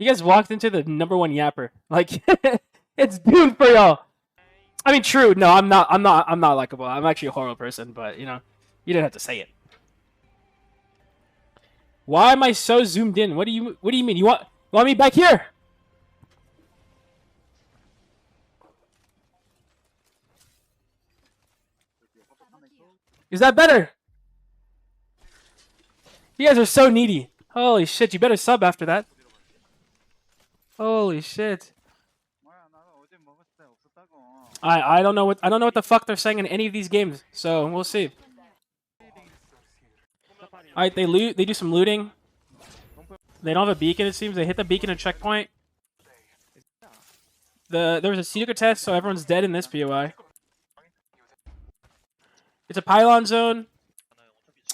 You guys walked into the #1 yapper. Like, it's doomed for y'all. I mean, true. No, I'm not likable. I'm actually a horrible person, but you know, you didn't have to say it. Why am I so zoomed in? What do you mean? You want me back here? Is that better? You guys are so needy. Holy shit, you better sub after that. Holy shit. I don't know what the fuck they're saying in any of these games, so we'll see. Alright, they do some looting. They don't have a beacon, it seems. They hit the beacon at checkpoint. There was a secret test, so everyone's dead in this POI. It's a pylon zone.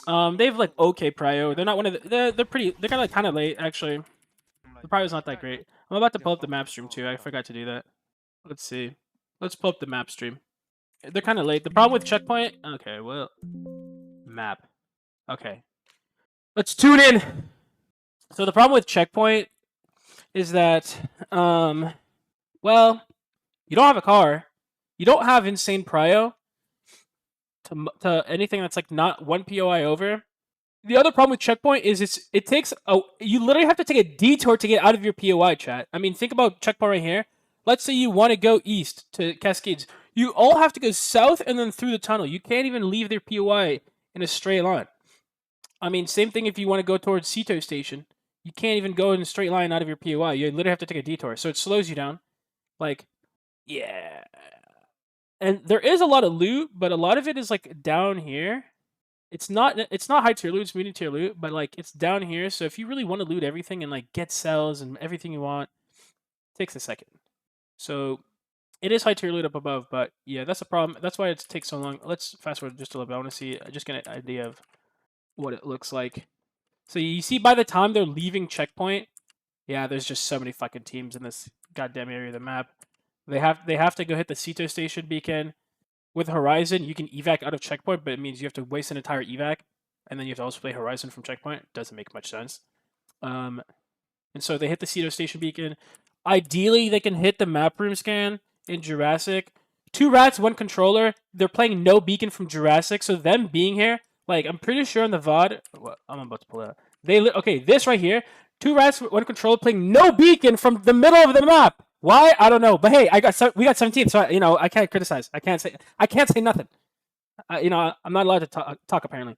They have like okay prio. They're not one of the. They're kind of late actually. The prio's not that great. I'm about to pull up the map stream too. I forgot to do that. Let's see. Let's pull up the map stream. They're kind of late. The problem with checkpoint. Okay, well, map. Okay, let's tune in. So the problem with checkpoint is that, well, you don't have a car. You don't have insane prio to anything that's like not one POI over. The other problem with checkpoint is you literally have to take a detour to get out of your POI, chat. I mean, think about checkpoint right here. Let's say you want to go east to Cascades. You all have to go south and then through the tunnel. You can't even leave their POI in a straight line. I mean, same thing if you want to go towards Sito Station. You can't even go in a straight line out of your POI. You literally have to take a detour. So it slows you down. Like, yeah. And there is a lot of loot, but a lot of it is like down here. It's not high tier loot, it's medium tier loot, but like it's down here. So if you really want to loot everything and like get cells and everything you want, it takes a second. So it is high tier loot up above, but yeah, that's a problem. That's why it takes so long. Let's fast forward just a little bit. I want to see, just get an idea of what it looks like. So you see, by the time they're leaving checkpoint, yeah, there's just so many fucking teams in this goddamn area of the map. They have to go hit the Sito Station beacon. With Horizon, you can evac out of checkpoint, but it means you have to waste an entire evac, and then you have to also play Horizon from checkpoint. Doesn't make much sense. And so they hit the Sito Station beacon. Ideally, they can hit the map room scan in Jurassic. 2 rats, 1 controller. They're playing no beacon from Jurassic, so them being here, like, I'm pretty sure in the VOD... Well, I'm about to pull it out. Okay, this right here. 2 rats, 1 controller playing no beacon from the middle of the map. Why? I don't know. But hey, we got 17, so I can't criticize. I can't say nothing. I'm not allowed to talk apparently.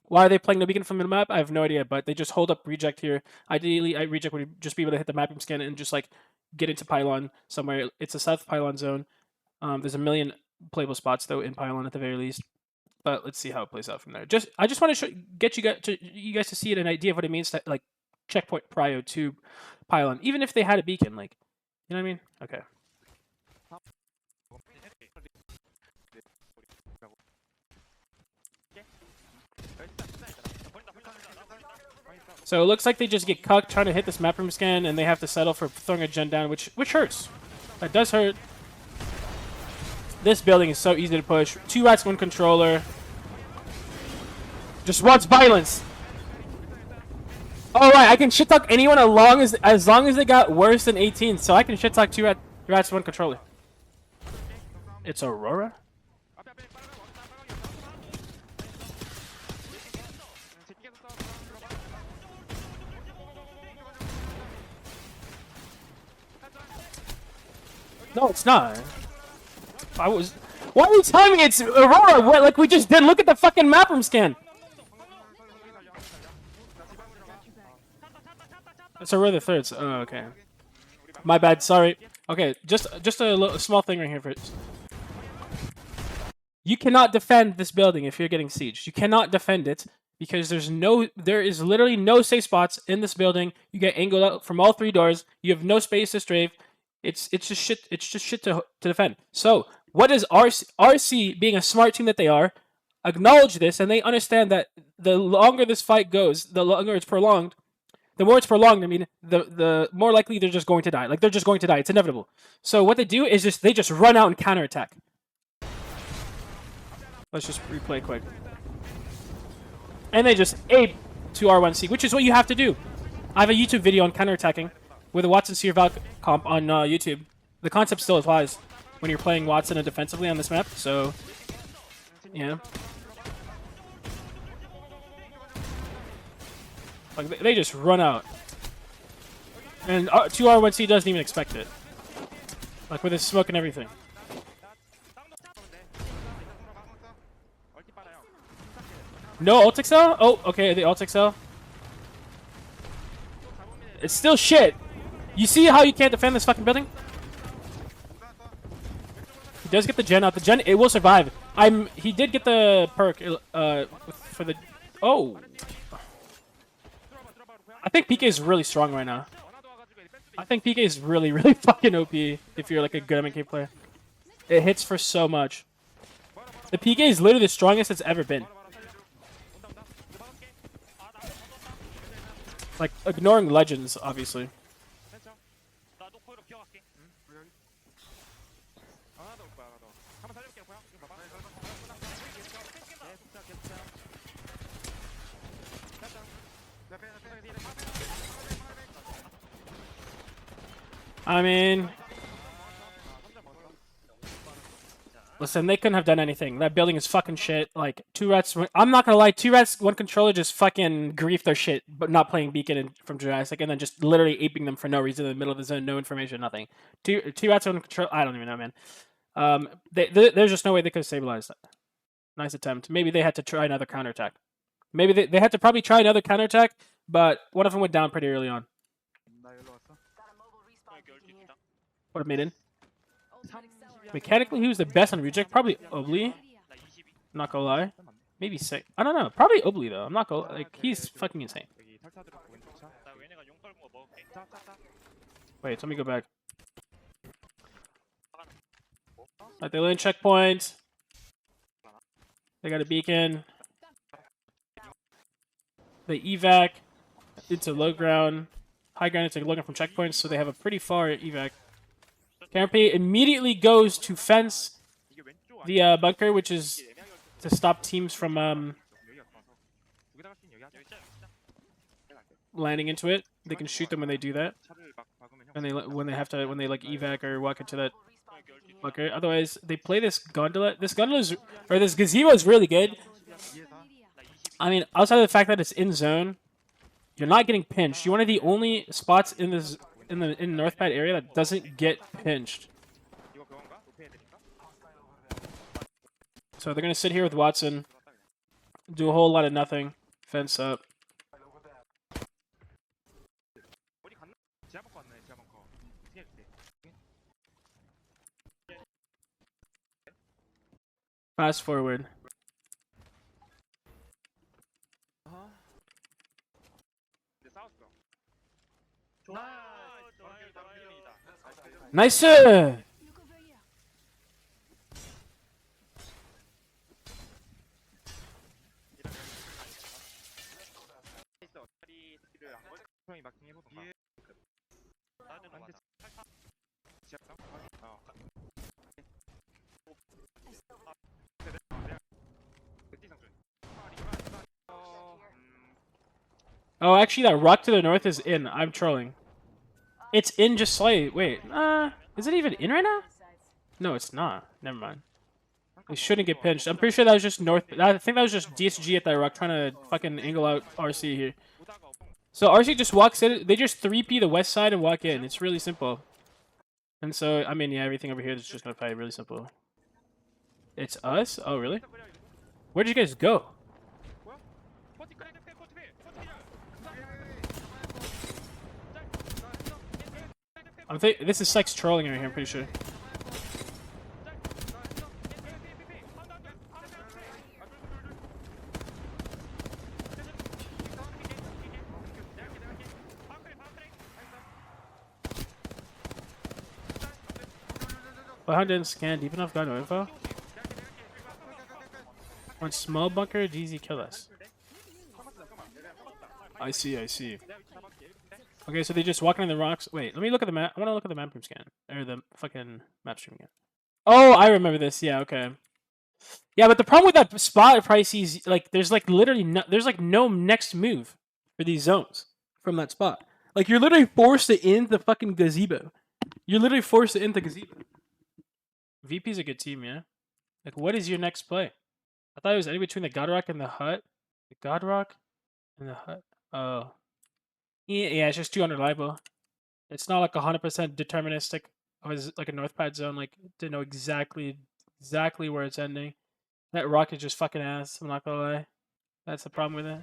Why are they playing no beacon from the map? I have no idea, but they just hold up reject here. Ideally, reject would just be able to hit the mapping scan and just like get into pylon somewhere. It's a south pylon zone. There's a million playable spots though in pylon at the very least. But let's see how it plays out from there. I just want to get you guys to see an idea of what it means to like checkpoint prio to pylon, even if they had a beacon, like. You know what I mean? Okay. So it looks like they just get cucked trying to hit this map room scan, and they have to settle for throwing a gen down, which hurts. That does hurt. This building is so easy to push. 2 rats, 1 controller. Just wants violence. Oh right, I can shit talk anyone as long as they got worse than 18. So I can shit talk 2 rats, 1 controller. It's Aurora. No, it's not. Why are you telling me it's Aurora? Like we just did. Look at the fucking map room scan. It's Aurora the third. Oh, okay. My bad. Sorry. Okay, just a small thing right here first. You cannot defend this building if you're getting sieged. You cannot defend it because there is literally no safe spots in this building. You get angled out from all 3 doors. You have no space to strafe. It's just shit. It's just shit to defend. So what is RC being a smart team that they are? Acknowledge this, and they understand that the longer this fight goes, the longer it's prolonged. The more it's prolonged, I mean, the more likely they're just going to die. Like they're just going to die. It's inevitable. So what they do is they just run out and counterattack. Let's just replay quick. And they just ape to R1C, which is what you have to do. I have a YouTube video on counterattacking. with a Watson Seer Valk comp on YouTube. The concept still applies when you're playing Watson and defensively on this map. So, yeah. Like they just run out, and 2R1C doesn't even expect it. Like with his smoke and everything. No ult excel? Oh, okay, the ult excel. It's still shit. You see how you can't defend this fucking building? He does get the gen out. The gen, it will survive. He did get the perk for the. Oh. I think PK is really strong right now. I think PK is really, really fucking OP if you're like a good MK player. It hits for so much. The PK is literally the strongest it's ever been. Like, ignoring legends, obviously. I mean, listen, they couldn't have done anything. That building is fucking shit. Like, 2 rats. I'm not gonna lie, 2 rats, 1 controller just fucking griefed their shit, but not playing Beacon from Jurassic, and then just literally aping them for no reason in the middle of the zone, no information, nothing. 2 rats, 1 controller. I don't even know, man. There's just no way they could have stabilized that. Nice attempt. Maybe they had to try another counterattack. Maybe they had to probably try another counterattack, but one of them went down pretty early on. What a maiden. Mechanically, who's the best on reject? Probably Obli. Not gonna lie. Maybe 6. I don't know. Probably Obli though. I'm not gonna like. He's fucking insane. Wait, let me go back. Like they land checkpoint. They got a beacon. They evac into low ground. High ground into low ground from checkpoints, so they have a pretty far evac. Canopy immediately goes to fence the bunker, which is to stop teams from landing into it. They can shoot them when they do that, and when they like evac or walk into that bunker. Otherwise, they play this gondola. This gazebo is really good. I mean, outside of the fact that it's in zone, you're not getting pinched. You're one of the only spots in this. In the North Pad area that doesn't get pinched. So they're gonna sit here with Watson, do a whole lot of nothing, fence up. Fast forward. Nice! Oh, actually, that rock to the north is in. I'm trolling. It's in just slightly. Wait, is it even in right now? No, it's not. Never mind. It shouldn't get pinched. I'm pretty sure that was just north. I think that was just DSG at that rock trying to fucking angle out RC here. So RC just walks in. They just 3P the west side and walk in. It's really simple. And so, I mean, yeah, everything over here is just going to play really simple. It's us? Oh, really? Where'd you guys go? This is Sex trolling right here, I'm pretty sure. Behind didn't scan deep enough, got no info. One small bunker, DZ kill us. I see. Okay, so they just walking on the rocks. Wait, let me look at the map. I want to look at the map stream scan. Or the fucking map stream again. Oh, I remember this. Yeah, okay. Yeah, but the problem with that spot at Pricey's, like, there's like literally no, there's like no next move for these zones from that spot. Like, you're literally forced to end the fucking gazebo. You're literally forced to end the gazebo. VP's a good team, yeah? Like, what is your next play? I thought it was any between the Godrock and the Hut. The Godrock and the Hut. Oh. Yeah, it's just too unreliable. It's not like 100% deterministic. Or is it like a north pad zone, like, to know exactly where it's ending. That rock is just fucking ass, I'm not gonna lie. That's the problem with it.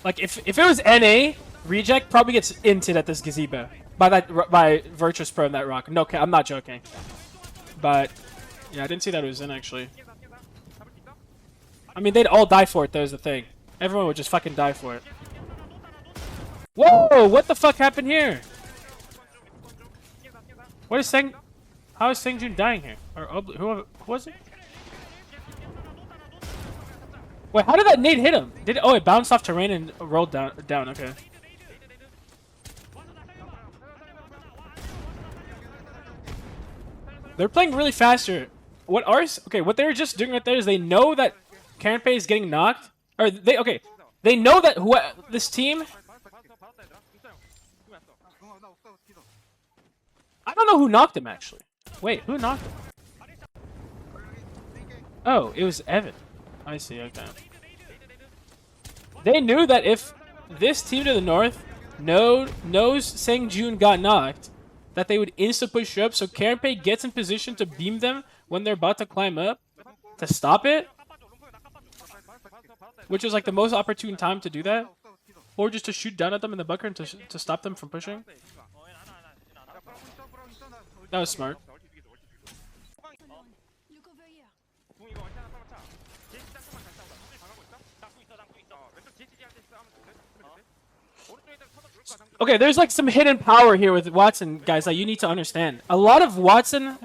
Like, if it was NA, Reject probably gets inted at this gazebo by Virtus Pro and that rock. No, I'm not joking. But yeah, I didn't see that it was in actually. I mean, they'd all die for it. Though is the thing. Everyone would just fucking die for it. Whoa! What the fuck happened here? What is Seng? How is Sengjun dying here? Or who was it? Wait, how did that nade hit him? Oh, it bounced off terrain and rolled down. Okay. They're playing really faster. What they were just doing right there is they know that Karenpei is getting knocked. Or they know that this team. I don't know who knocked him actually. Wait, who knocked him? Oh, it was Evan. I see, okay. They knew that if this team to the north knows Sengjun got knocked, that they would insta-push up, so Karenpei gets in position to beam them when they're about to climb up to stop it. Which is like the most opportune time to do that. Or just to shoot down at them in the bunker and to stop them from pushing. That was smart. Okay, there's like some hidden power here with Watson, guys, that you need to understand. A lot of Watson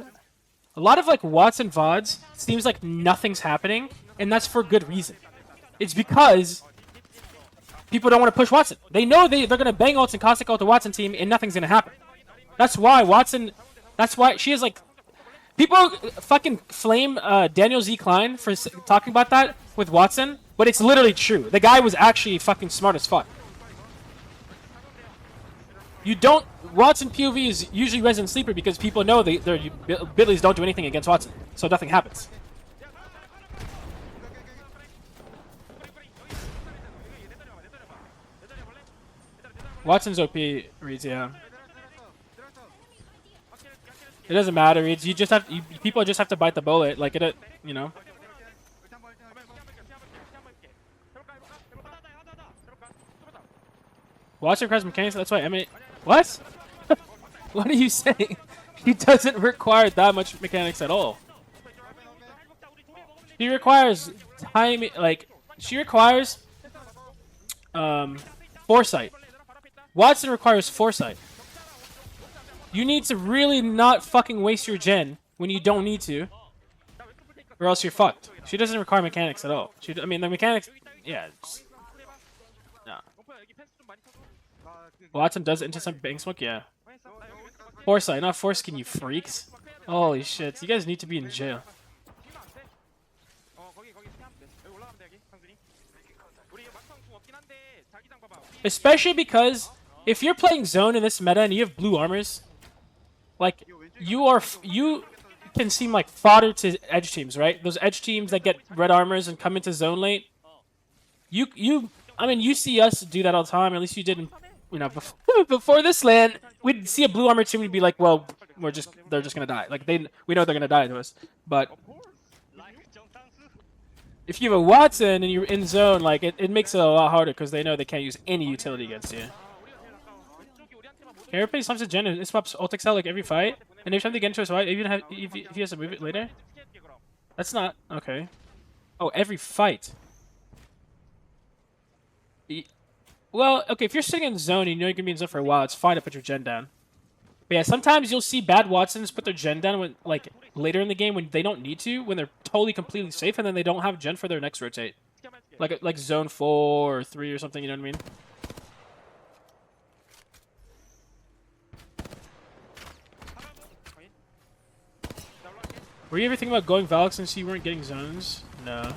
VODs seems like nothing's happening, and that's for good reason. It's because people don't want to push Watson. They know they're going to bang ults and caustic ult the Watson team, and nothing's going to happen. That's why she is like... People fucking flame Daniel Z. Klein for talking about that with Watson, but it's literally true. The guy was actually fucking smart as fuck. Watson POV is usually Resident Sleeper because people know their abilities don't do anything against Watson, so nothing happens. Watson's OP, Reeds, yeah. It doesn't matter, Reeds. People just have to bite the bullet, like it, you know. Watson requires mechanics, that's why Emma. What? What are you saying? He doesn't require that much mechanics at all. He requires timing, like she requires foresight. Watson requires foresight. You need to really not fucking waste your gen when you don't need to, or else you're fucked. She doesn't require mechanics at all. I mean, the mechanics, yeah. Nah. Watson does into some bang smoke, yeah. Foresight, not foreskin, you freaks. Holy shit, you guys need to be in jail. Especially because if you're playing zone in this meta and you have blue armors, like you can seem like fodder to edge teams, right? Those edge teams that get red armors and come into zone late. I mean, you see us do that all the time. At least you didn't, you know, before this LAN, we'd see a blue armor team and we'd be like, well, they're just gonna die. Like we know they're gonna die to us. But if you have a Watson and you're in zone, like it makes it a lot harder because they know they can't use any utility against you. Airplane swaps a gen and it swaps ult XL like every fight, and every time they get into a fight, even if he has to move it later. That's not okay. Oh, every fight. Well, okay, if you're sitting in zone and you know you're gonna be in zone for a while, it's fine to put your gen down. But yeah, sometimes you'll see bad Watsons put their gen down when, like, later in the game when they don't need to, when they're totally completely safe, and then they don't have gen for their next rotate. Like zone 4 or 3 or something, you know what I mean? Were you ever thinking about going Valak since you weren't getting zones? No.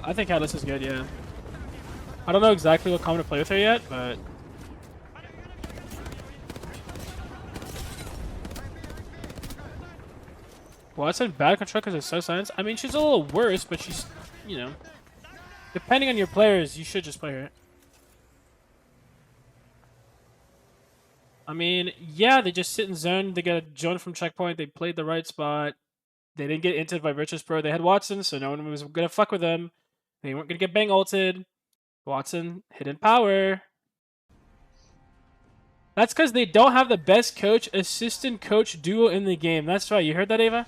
I think Catalyst is good, yeah. I don't know exactly what combo to play with her yet, but... Watson, bad control because of so silence. I mean, she's a little worse, but she's, you know... Depending on your players, you should just play her. I mean, yeah, they just sit in zone. They got a zone from checkpoint. They played the right spot. They didn't get inted by Virtus Pro. They had Watson, so no one was going to fuck with them. They weren't going to get bang ulted. Watson, hidden power. That's because they don't have the best coach-assistant coach duo in the game. That's right. You heard that, Ava?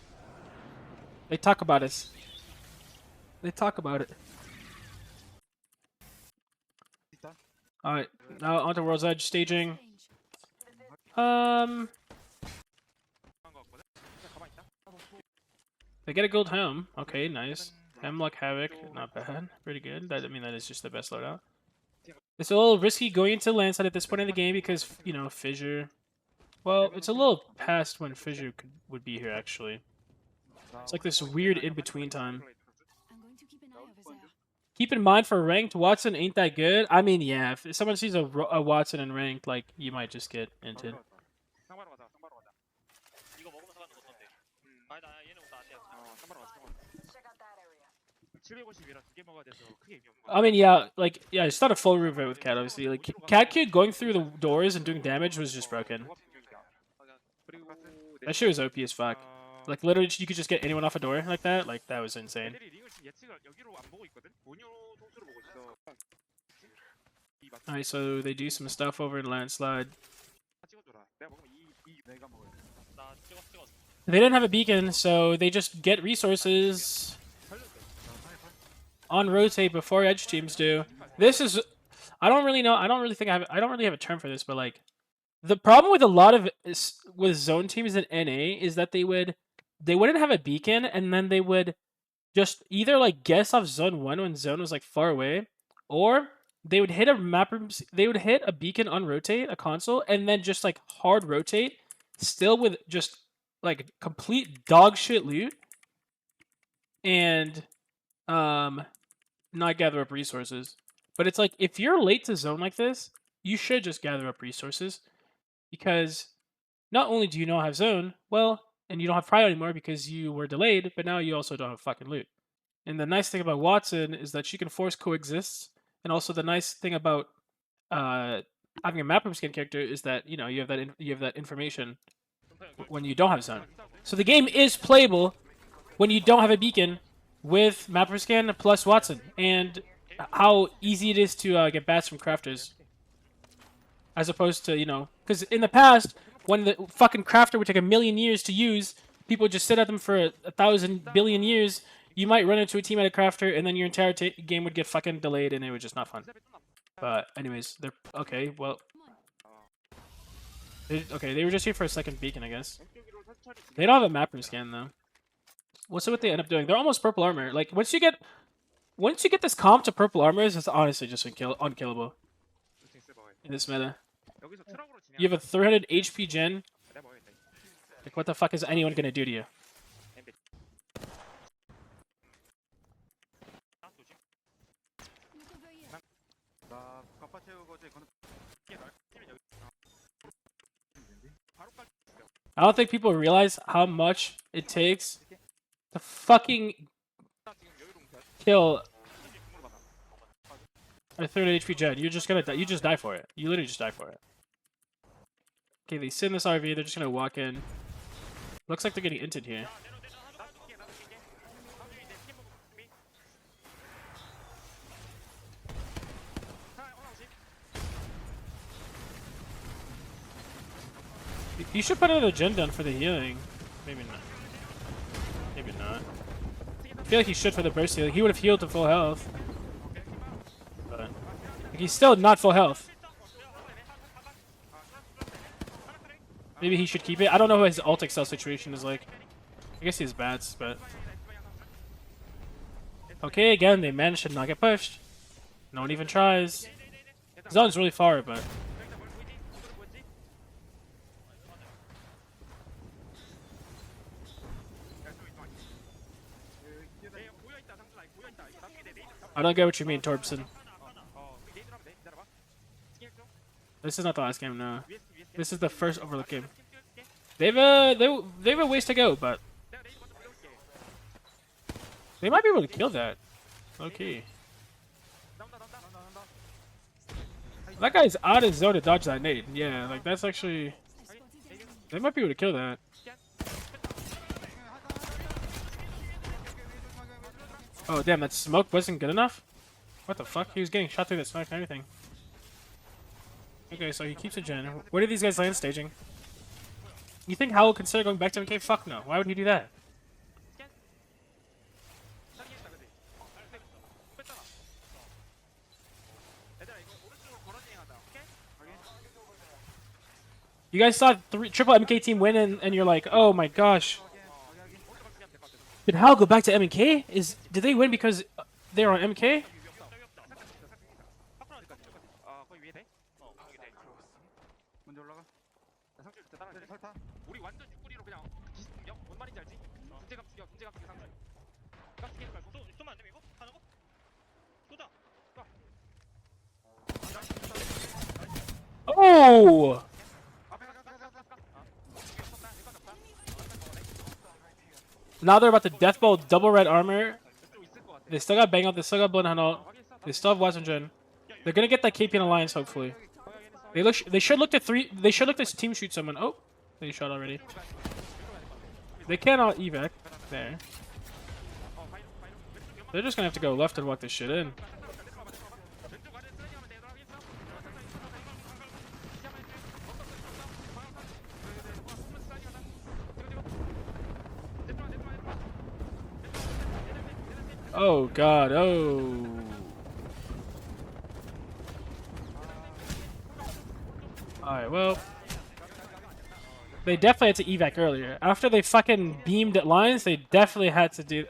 They talk about us. They talk about it. Alright, now onto World's Edge staging. They get a gold helm. Okay, nice. Hemlock Havoc, not bad. Pretty good. I mean, that is just the best loadout. It's a little risky going into Landside at this point in the game because, you know, Fissure. Well, it's a little past when Fissure would be here, actually. It's like this weird in-between time. Keep in mind, for ranked, Watson ain't that good. I mean, yeah, if someone sees a Watson in ranked, like, you might just get inted. I mean, yeah, like, yeah, it's not a full root with Cat, obviously. Like, Cat Kid going through the doors and doing damage was just broken. That shit was OP as fuck. Like, literally, you could just get anyone off a door like that. Like, that was insane. Alright, so they do some stuff over in Landslide. They didn't have a beacon, so they just get resources on rotate before edge teams do. This is, I don't really know. I don't really have a term for this, but like, the problem with a lot of with zone teams in NA is that they wouldn't have a beacon, and then they would just either like guess off zone 1 when zone was like far away, or they would hit a beacon on rotate, a console, and then just like hard rotate, still with just like complete dog shit loot, and not gather up resources. But it's like, if you're late to zone like this, you should just gather up resources, because not only do you not have zone, well, and you don't have prio anymore because you were delayed, but now you also don't have fucking loot. And the nice thing about Watson is that she can force coexists, and also the nice thing about having a map skin character is that, you know, you have that information when you don't have zone. So the game is playable when you don't have a beacon with map scan plus Watson, and how easy it is to get bats from crafters, as opposed to, you know, because in the past, when the fucking crafter would take 1,000,000 years to use, people would just sit at them for 1,000 billion years. You might run into a team at a crafter, and then your entire game would get fucking delayed, and it was just not fun. But anyways, they're okay. Well, they were just here for a second beacon, I guess. They don't have a mapper scan though. What's what they end up doing? They're almost purple armor. Like, once you get this comp to purple armors, it's honestly just unkillable in this meta. You have a 300 HP gen. Like, what the fuck is anyone gonna do to you? I don't think people realize how much it takes to fucking kill a 300 HP gen. You're just gonna die. You just die for it. You literally just die for it. Okay, they sit in this RV. They're just gonna walk in. Looks like they're getting inted here. You should put another gen down for the healing. Maybe not. Maybe not. I feel like he should for the burst healing. He would have healed to full health. But like, he's still not full health. Maybe he should keep it. I don't know what his ult excel situation is like. I guess he has bats, but... Okay, again, they managed to not get pushed. No one even tries. Zone's really far, but... I don't get what you mean, Torbson. This is not the last game, no. This is the first Overlook game. They've a ways to go, but they might be able to kill that. Okay. That guy's out of zone to dodge that nade. Yeah, like that's actually. They might be able to kill that. Oh damn, that smoke wasn't good enough? What the fuck? He was getting shot through the smoke and everything. Okay, so he keeps a gen. Where did these guys land staging? You think Hal will consider going back to MK? Fuck no. Why would he do that? You guys saw triple MK team win and you're like, oh my gosh. Did Hal go back to MK? Did they win because they're on MK? Oh! Now they're about to death ball double red armor. They still got bang out. They still got blood hunt. They still have Watson gen. They're gonna get that KP in alliance hopefully. They should look to three. They should look to team shoot someone. Oh, they shot already. They cannot evac there. They're just gonna have to go left and walk this shit in. Oh god, oh. Alright, well. They definitely had to evac earlier. After they fucking beamed at lines, they definitely had to do...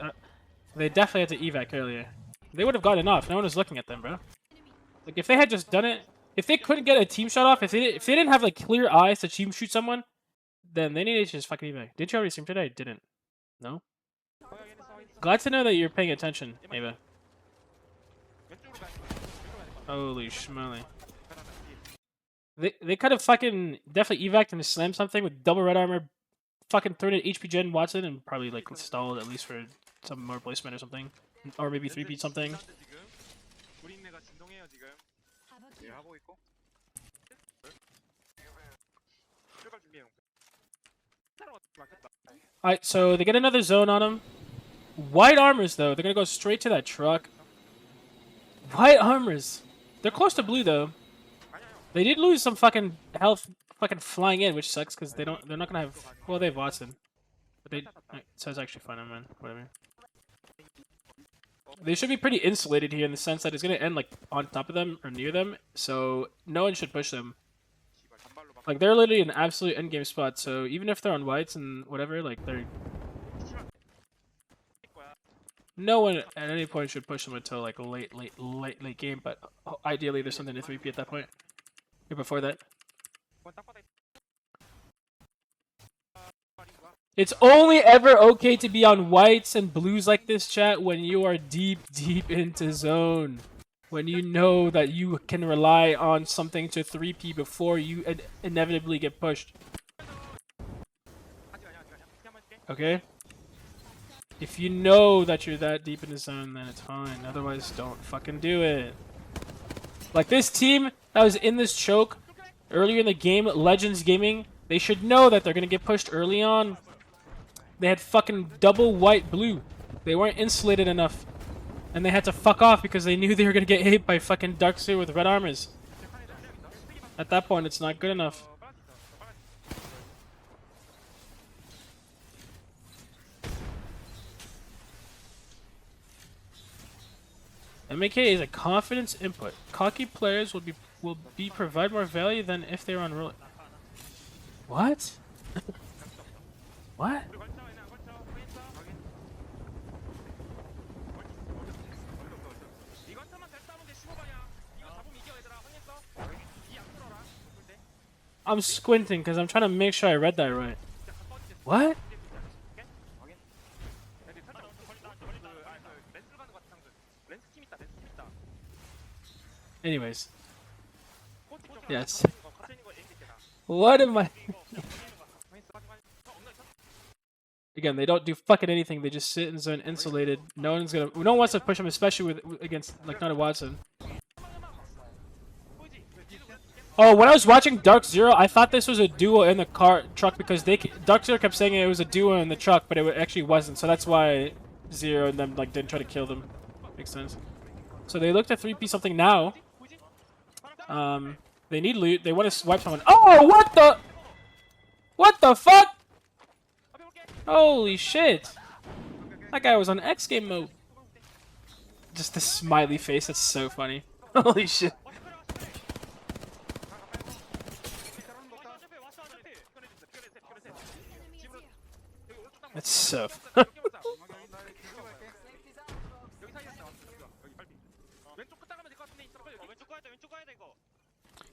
they definitely had to evac earlier. They would have gotten off. No one was looking at them, bro. Like, if they had just done it... If they couldn't get a team shot off, if they didn't have, like, clear eyes to team shoot someone, then they needed to just fucking evac. Did you already stream today? Didn't. No? Glad to know that you're paying attention, Ava. Holy schmoly. They could have fucking definitely evac'd and slammed something with double red armor, fucking thrown in HP gen Watson, and probably like stalled at least for some more placement or something. Or maybe 3P something. Alright, so they get another zone on them. White armors, though. They're going to go straight to that truck. White armors. They're close to blue, though. They did lose some fucking health fucking flying in, which sucks because they're not going to have... Well, they have Watson. But they... So it's actually fine, man. Whatever. They should be pretty insulated here in the sense that it's going to end, like, on top of them or near them. So no one should push them. Like, they're literally an absolute endgame spot. So even if they're on whites and whatever, like, they're... No one at any point should push them until like late game, but ideally there's something to 3P at that point. Or before that. It's only ever okay to be on whites and blues like this, chat, when you are deep into zone. When you know that you can rely on something to 3P before you inevitably get pushed. Okay? If you know that you're that deep in the zone, then it's fine. Otherwise, don't fucking do it. Like this team that was in this choke earlier in the game, Legends Gaming, they should know that they're going to get pushed early on. They had fucking double white blue. They weren't insulated enough. And they had to fuck off because they knew they were going to get hit by fucking Darkseer with red armors. At that point, it's not good enough. MK is a confidence input. Cocky players will be provide more value than if they were on roll. What? What? I'm squinting because I'm trying to make sure I read that right. What? Anyways. Yes. What am I? Again, they don't do fucking anything. They just sit in zone insulated. No one wants to push them, especially against like not a Watson. Oh, when I was watching Dark Zero, I thought this was a duo in the truck because Dark Zero kept saying it was a duo in the truck, but it actually wasn't. So that's why Zero and them like didn't try to kill them. Makes sense. So they looked at 3P something now. They need loot. They want to swipe someone. Oh, what the? What the fuck? Holy shit! That guy was on X game mode. Just the smiley face. That's so funny. Holy shit. That's so.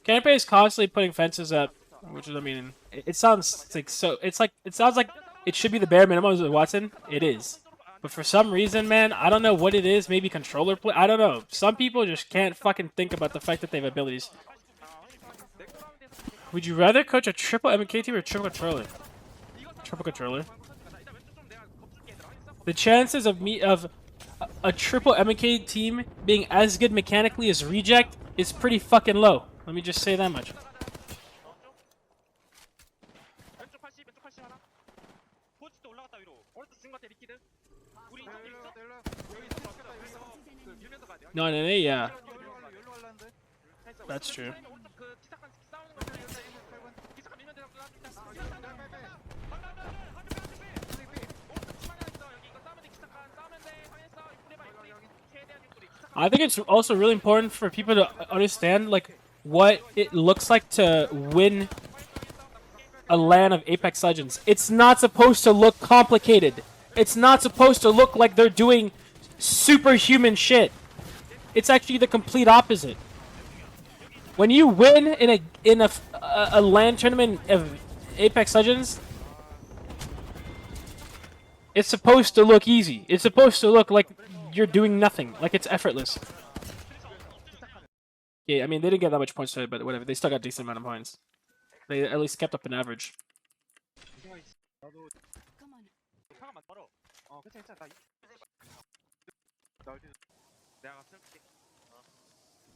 Canopy is constantly putting fences up, which is, I mean, it sounds like so. It sounds like it should be the bare minimum with Watson. It is, but for some reason, man, I don't know what it is. Maybe controller play. I don't know. Some people just can't fucking think about the fact that they have abilities. Would you rather coach a triple MK team or triple controller? Triple controller. The chances of a triple MK team being as good mechanically as Reject is pretty fucking low. Let me just say that much. No, yeah. That's true. I think it's also really important for people to understand like what it looks like to win a LAN of Apex Legends. It's not supposed to look complicated. It's not supposed to look like they're doing superhuman shit. It's actually the complete opposite. When you win in a LAN tournament of Apex Legends, it's supposed to look easy. It's supposed to look like you're doing nothing, like it's effortless. Yeah, I mean, they didn't get that much points today, but whatever. They still got a decent amount of points. They at least kept up an average.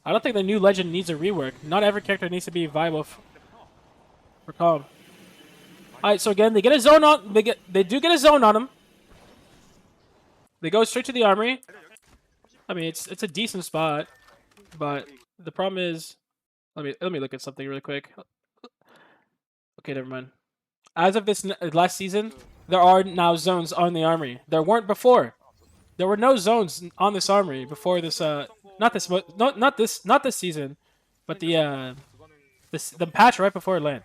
I don't think the new legend needs a rework. Not every character needs to be viable for calm. Alright, so again, they get a zone on. They do get a zone on them. They go straight to the armory. I mean, it's a decent spot, but the problem is, let me look at something really quick. Okay, never mind. As of this last season, there are now zones on the armory. There weren't before. There were no zones on this armory before this. Not this season, but the patch right before LAN.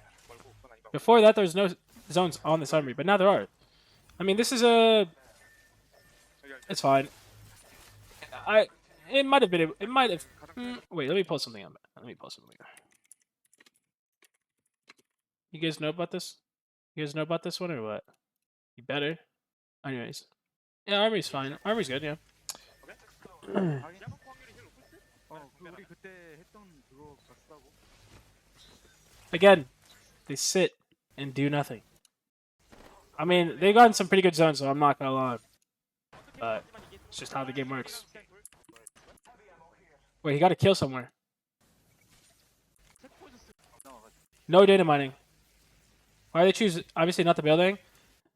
Before that, there was no zones on this armory, but now there are. I mean, this is it's fine. It might have been. It might have. Wait, let me pull something up. Let me pull something. You guys know about this? You guys know about this one or what? You better. Anyways, yeah, army's fine. Army's good. Yeah. Again, they sit and do nothing. I mean, they've gotten some pretty good zones, so I'm not gonna lie. But it's just how the game works. Wait, he got to kill somewhere. No data mining. Why do they choose? Obviously not the building.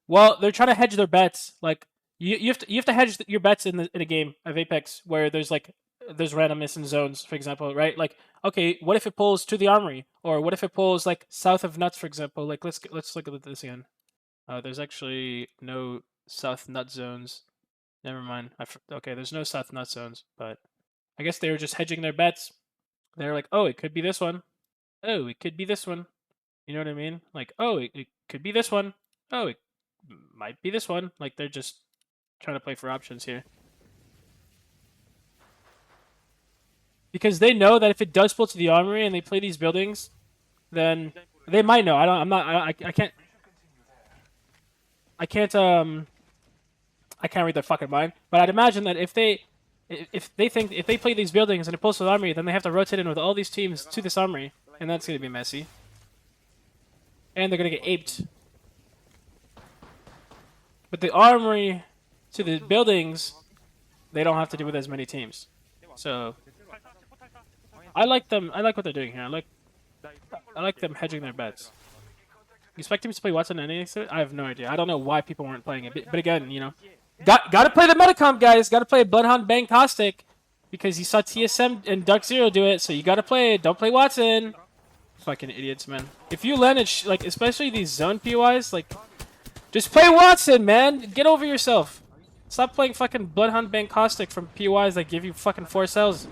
Well, they're trying to hedge their bets. Like you have to hedge your bets in a game of Apex where there's randomness in zones, for example, right? Like, okay, what if it pulls to the armory, or what if it pulls like south of nuts, for example? Like let's look at this again. There's actually no south nut zones. Never mind. Okay, there's no south nut zones, but I guess they were just hedging their bets. They're like, oh, it could be this one. Oh, it could be this one. You know what I mean? Like, oh, it could be this one. Oh, it might be this one. Like, they're just trying to play for options here. Because they know that if it does pull to the armory and they play these buildings, then they might know. I can't read their fucking mind. But I'd imagine that if they If they play these buildings in a postal armory, then they have to rotate in with all these teams to this armory, and that's gonna be messy. And they're gonna get aped. But the armory to the buildings, they don't have to do with as many teams. So I like them. I like what they're doing here. I like them hedging their bets. You expect teams to play Watson and anything? I have no idea. I don't know why people weren't playing it. But again, you know, got to play the metacomp, guys. Got to play Bloodhound Bang Caustic because you saw TSM and Duck Zero do it. So you got to play it. Don't play Watson. Fucking idiots, man. If you land it, like especially these zone POIs, like just play Watson, man. Get over yourself. Stop playing fucking Bloodhound Bang Caustic from POIs that give you fucking 4 cells.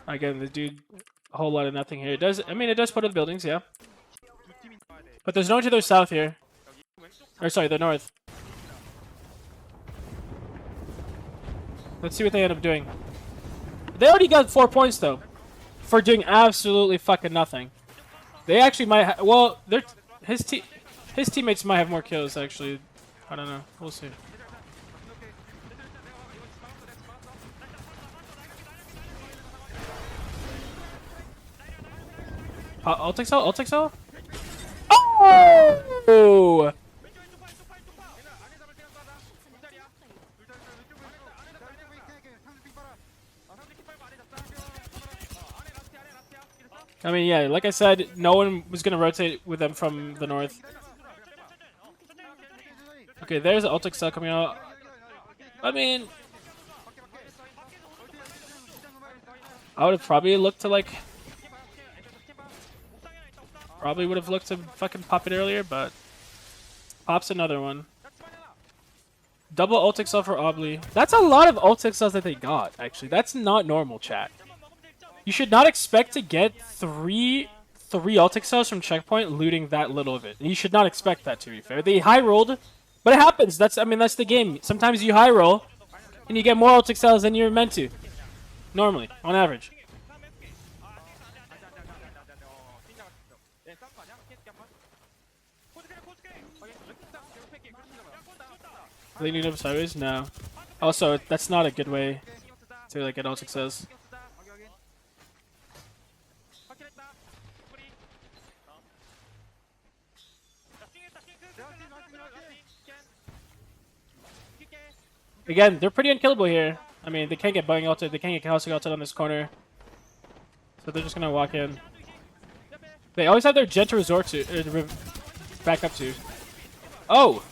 Again, the dude, a whole lot of nothing here. It does. I mean, it does put in the buildings, yeah. But there's no one to their south here. Or sorry, the north. Let's see what they end up doing. They already got 4 points though, for doing absolutely fucking nothing. They actually might. Well, his teammates might have more kills actually. I don't know. We'll see. I'll take cell. I'll take cell. Oh! I mean, yeah, like I said, no one was going to rotate with them from the north. Okay, there's an Ultic cell coming out. I mean, I would have probably looked to, like... Probably would have looked to fucking pop it earlier, but... Pops another one. Double Ultic cell for Obli. That's a lot of Ultic cells that they got, actually. That's not normal, chat. You should not expect to get three Ultic cells from checkpoint looting that little of it. You should not expect that, to be fair. They high rolled, but it happens. That's the game. Sometimes you high roll and you get more Ultic cells than you're meant to. Normally, on average. Leaning up sideways? No. Also, that's not a good way to like get Ultic cells. Again, they're pretty unkillable here. I mean, they can't get Bang ulted, they can't get Caustic ulted on this corner. So they're just gonna walk in. They always have their gen to resort to, back up to. Oh!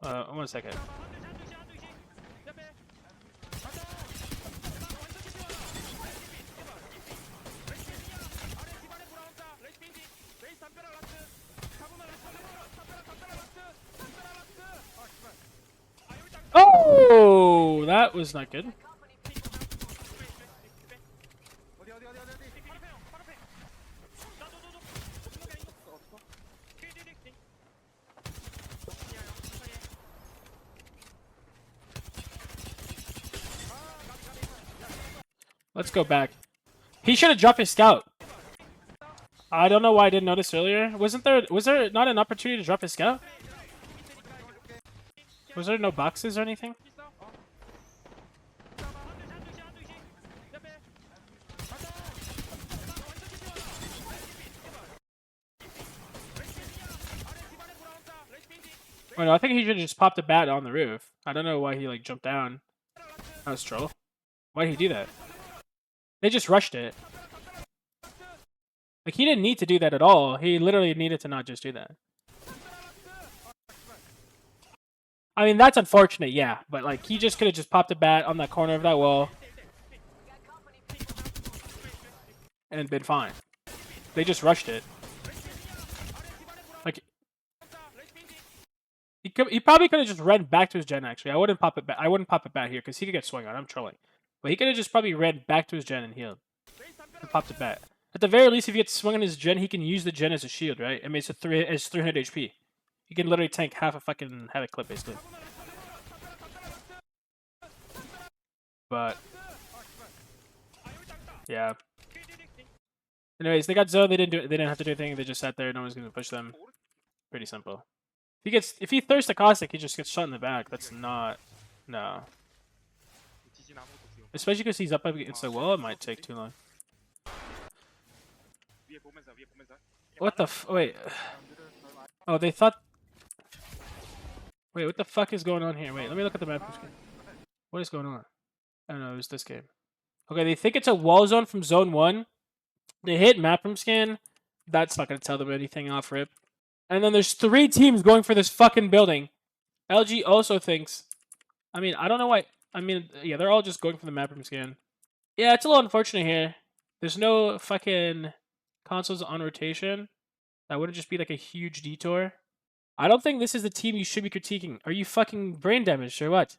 1 second. Oh, that was not good. Let's go back. He should have dropped his scout. I don't know why I didn't notice earlier. Was there not an opportunity to drop his scout? Was there no boxes or anything? Oh, no, I think he should have just popped a bat on the roof. I don't know why he like jumped down. That was troll. Why did he do that? They just rushed it. Like, he didn't need to do that at all. He literally needed to not just do that. I mean, that's unfortunate, yeah. But, like, he just could have just popped a bat on that corner of that wall. And been fine. They just rushed it. Like, he probably could have just ran back to his gen, actually. I wouldn't pop it back. I wouldn't pop it back here, because he could get swung on. I'm trolling. But he could have just probably ran back to his gen and healed. And popped it back. At the very least, if he gets swung on his gen, he can use the gen as a shield, right? I mean, it's 300 HP. He can literally tank half a fucking Havoc clip, basically. But yeah. Anyways, they got zone. They didn't have to do anything. They just sat there. No one's gonna push them. Pretty simple. If he thirsts a caustic, he just gets shot in the back. That's not no. Especially because he's up against the wall. It might take too long. What the wait? Oh, they thought. Wait, what the fuck is going on here? Wait, let me look at the map. What is going on? I don't know. It was this game. Okay, they think it's a wall zone from zone 1. They hit map room scan. That's not gonna tell them anything off rip. And then there's 3 teams going for this fucking building. LG also thinks. I mean, I don't know why. I mean, yeah, they're all just going for the map room scan. Yeah, it's a little unfortunate here. There's no fucking consoles on rotation. That wouldn't just be like a huge detour. I don't think this is the team you should be critiquing. Are you fucking brain damaged or what?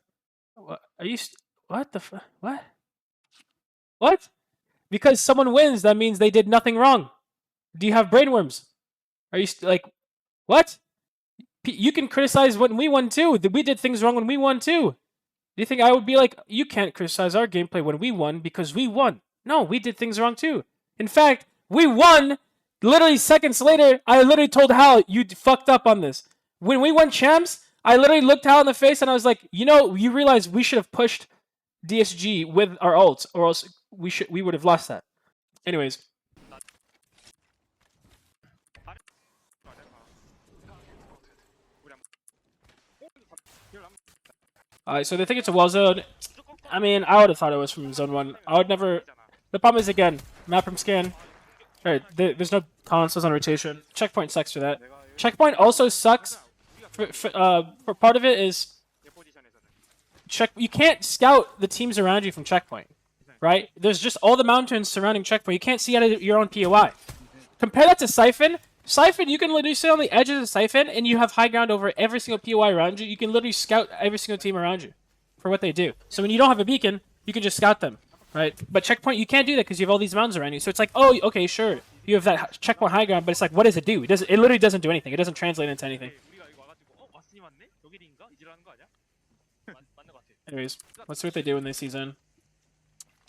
What are you? What the fuck? What? What? Because someone wins, that means they did nothing wrong. Do you have brainworms? Are you like, what? You can criticize when we won too. We did things wrong when we won too. Do you think I would be like, you can't criticize our gameplay when we won because we won? No, we did things wrong too. In fact, we won. Literally seconds later, I literally told Hal, you fucked up on this. When we won champs, I literally looked Hal in the face and I was like, you know, you realize we should have pushed DSG with our ults, or else we would have lost that. Anyways. Alright, so they think it's a wall zone. I mean, I would have thought it was from zone 1. I would never. The problem is, again, map from scan. Alright, there's no consoles on rotation. Checkpoint sucks for that. Checkpoint also sucks. For part of it is you can't scout the teams around you from checkpoint, right? There's just all the mountains surrounding checkpoint. You can't see out of your own POI. Compare that to Siphon. Siphon, you can literally sit on the edge of the Siphon and you have high ground over every single POI around you. You can literally scout every single team around you for what they do. So when you don't have a beacon, you can just scout them, right? But checkpoint, you can't do that because you have all these mountains around you. So it's like, oh, okay, sure. You have that checkpoint high ground, but it's like, what does it do? It literally doesn't do anything. It doesn't translate into anything. Anyways, let's see what they do when they see zone.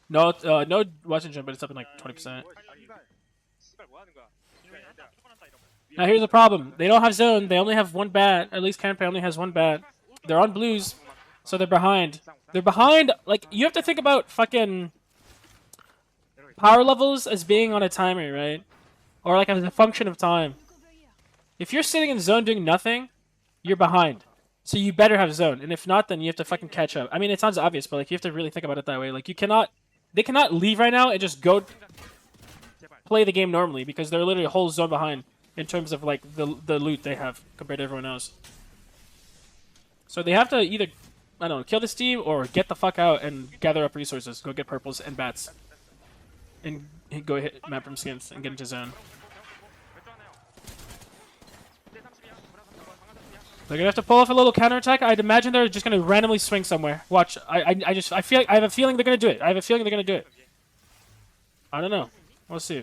No, no watching jump, but it's up in like 20%. Now here's the problem. They don't have zone. They only have 1 bat. At least Canpay only has 1 bat. They're on blues, so they're behind. They're behind. Like, you have to think about fucking power levels as being on a timer, right? Or like as a function of time. If you're sitting in zone doing nothing, you're behind. So you better have zone. And if not, then you have to fucking catch up. I mean, it sounds obvious, but like you have to really think about it that way. Like they cannot leave right now and just go play the game normally because they're literally a whole zone behind in terms of like the loot they have compared to everyone else. So they have to either, I don't know, kill this team or get the fuck out and gather up resources. Go get purples and bats. And go hit map from skins and get into zone. They're gonna have to pull off a little counterattack. I'd imagine they're just gonna randomly swing somewhere. Watch. I have a feeling they're gonna do it. I have a feeling they're gonna do it. I don't know. We'll see.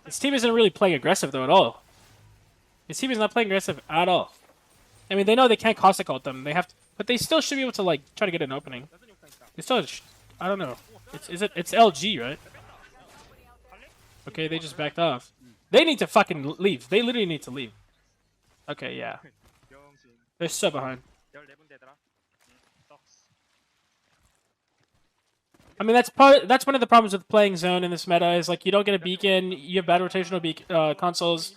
This team isn't really playing aggressive though at all. This team is not playing aggressive at all. I mean, they know they can't caustic ult them. They have to, but they still should be able to like try to get an opening. They still, I don't know. It's LG, right? Okay, they just backed off. They need to fucking leave. They literally need to leave. Okay, yeah. They're so behind. I mean, that's one of the problems with playing zone in this meta is like you don't get a beacon, you have bad rotational consoles.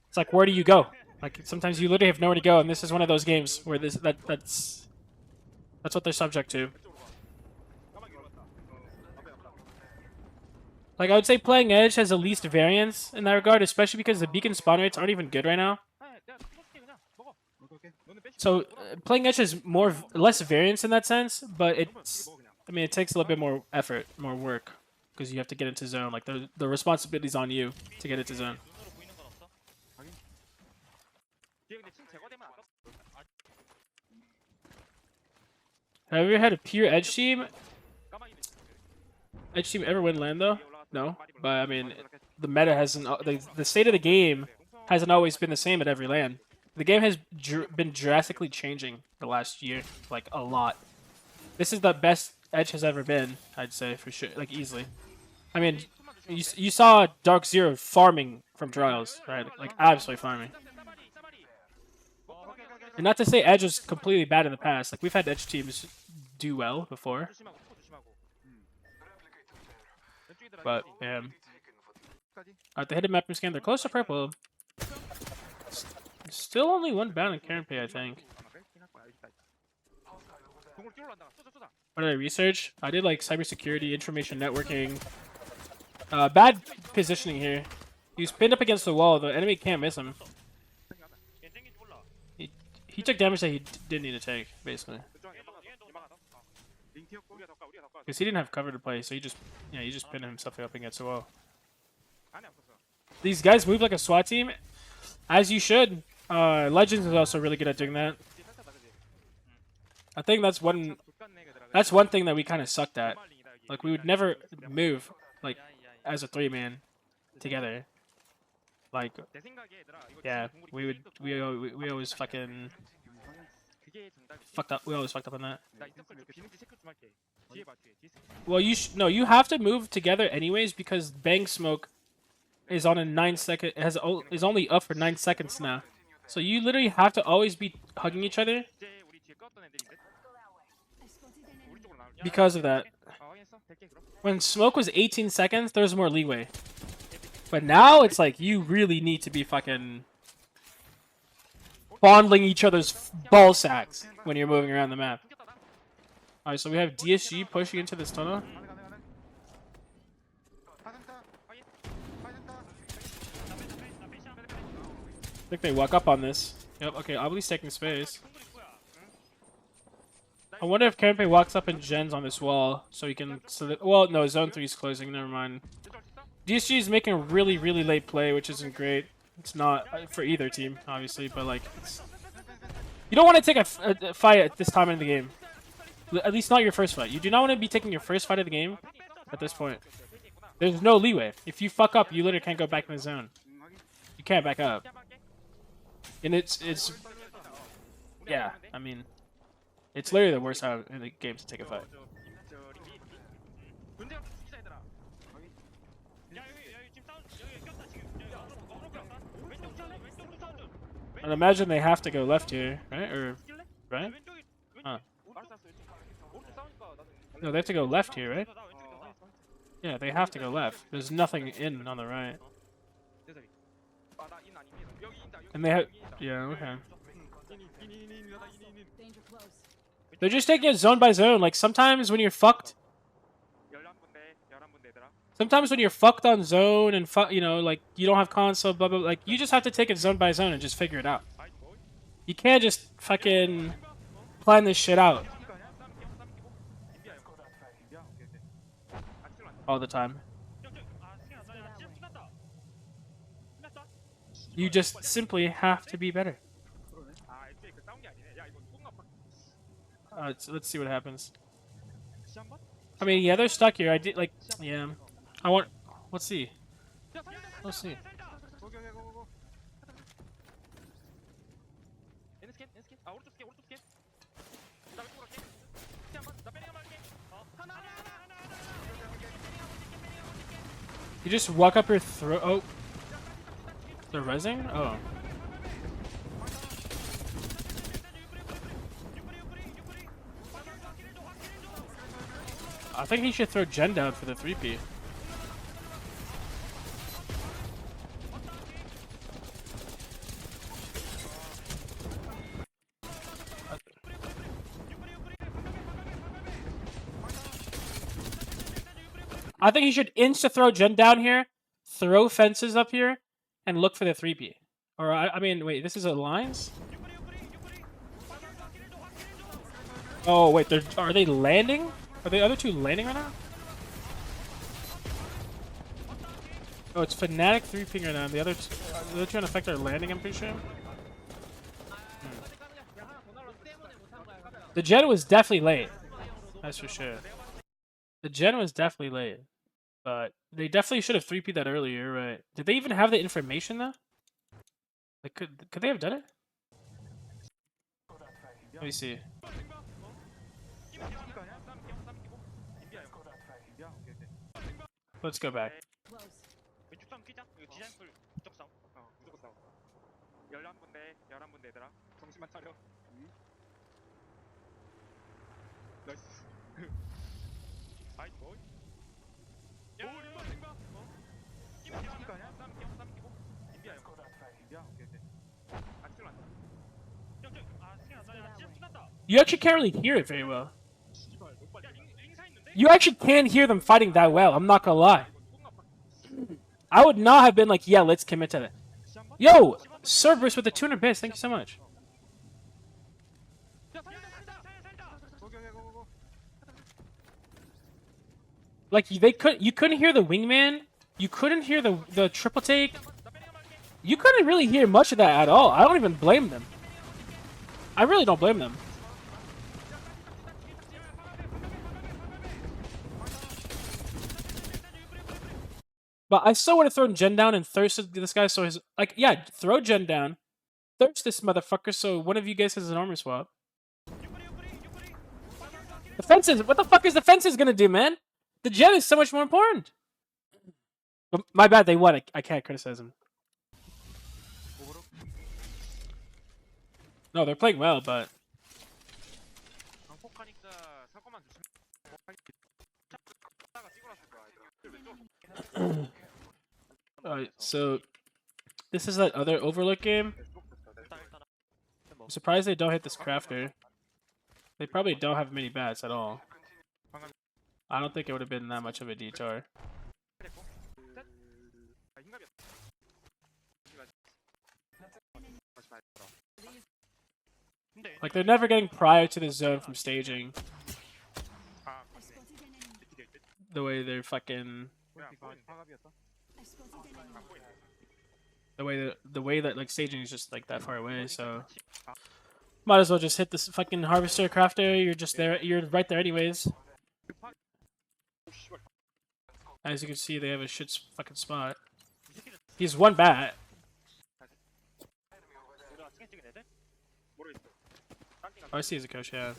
It's like, where do you go? Like sometimes you literally have nowhere to go, and this is one of those games where that's what they're subject to. Like I would say, playing Edge has the least variance in that regard, especially because the beacon spawn rates aren't even good right now. So playing Edge has less variance in that sense, but it takes a little bit more effort, more work, because you have to get into zone. Like the responsibility's on you to get into zone. Have you ever had a pure edge team? Edge team ever win LAN though? No, but I mean, the meta hasn't. The state of the game hasn't always been the same at every LAN. The game has been drastically changing the last year, like a lot. This is the best Edge has ever been, I'd say, for sure, like easily. I mean, you saw Dark Zero farming from Trials, right? Like absolutely farming. And not to say Edge was completely bad in the past. Like we've had Edge teams do well before. But yeah. Alright, the hidden map scan. They're close to purple. Still only one ban in Karen Pay, I think. What did I research? I did like cybersecurity, information networking. Bad positioning here. He was pinned up against the wall. The enemy can't miss him. He took damage that he didn't need to take, basically. Because he didn't have cover to play, so he just pinned himself up against the wall. These guys move like a SWAT team, as you should. Legends is also really good at doing that. I think that's one thing that we kind of sucked at. Like we would never move like as a 3-man together. Like yeah, we always fucking fucked up. We always fucked up on that. Well, you have to move together anyways because Bang Smoke is on a 9-second is only up for 9 seconds now. So you literally have to always be hugging each other because of that. When Smoke was 18 seconds, there was more leeway. But now it's like you really need to be fucking fondling each other's ball sacks when you're moving around the map. Alright, so we have DSG pushing into this tunnel. I think they walk up on this. Yep, okay, Oblie's taking space. I wonder if Kempe walks up and gens on this wall so he can... well, no, Zone 3 is closing, never mind. DSG is making a really, really late play, which isn't great. It's not for either team, obviously, but like... You don't want to take a fight at this time in the game. At least not your first fight. You do not want to be taking your first fight of the game at this point. There's no leeway. If you fuck up, you literally can't go back in the zone. You can't back up. And it's yeah, I mean, it's literally the worst time in the game to take a fight. And imagine they have to go left here, right? Or right? Huh. No, they have to go left here, right? Yeah, they have to go left. There's nothing in on the right. And they have... yeah, okay. They're just taking it zone by zone. Like, sometimes when you're fucked... sometimes when you're fucked on zone and, you know, like, you don't have console, blah, blah, blah, like, you just have to take it zone by zone and just figure it out. You can't just fucking plan this shit out all the time. You just simply have to be better. Let's see what happens. I mean, yeah, they're stuck here. I did, like, yeah. I want... let's see. Let's see. You just walk up your throat. Oh. They're rezzing? Oh. I think he should throw Gen down for the 3P. I think he should insta-throw Gen down here, throw fences up here, and look for the 3P. Or, I mean, wait, this is Alliance? Oh, wait, are they landing? Are the other two landing right now? Oh, it's Fnatic 3Ping right now. The other two unaffected are landing, I'm pretty sure. The gen was definitely late. That's for sure. The gen was definitely late. But they definitely should have 3P'd that earlier, right? Did they even have the information though? Like, could they have done it? Let me see. Let's go back. You actually can't really hear it very well. You actually can't hear them fighting that well, I'm not gonna lie. I would not have been like, yeah, let's commit to that. Yo, Cerberus with the 200 bits, thank you so much. Like you couldn't hear the wingman, you couldn't hear the triple take. You couldn't really hear much of that at all. I don't even blame them. I really don't blame them. But I still would have thrown Gen down and thirsted this guy so his like yeah, throw Gen down. Thirst this motherfucker so one of you guys has an armor swap. The fences, what the fuck is the fences gonna do, man? The Gen is so much more important. But my bad, they won. I can't criticize them. No, they're playing well, but alright, so this is that other Overlook game. I'm surprised they don't hit this crafter. They probably don't have many bats at all. I don't think it would have been that much of a detour. Like, they're never getting prior to the zone from staging. The way they're fucking... The way that like staging is just like that far away, so... Might as well just hit this fucking harvester crafter, you're just there, you're right there anyways. As you can see, they have a shit fucking spot. He's one bat. Oh, I see his coach, yeah.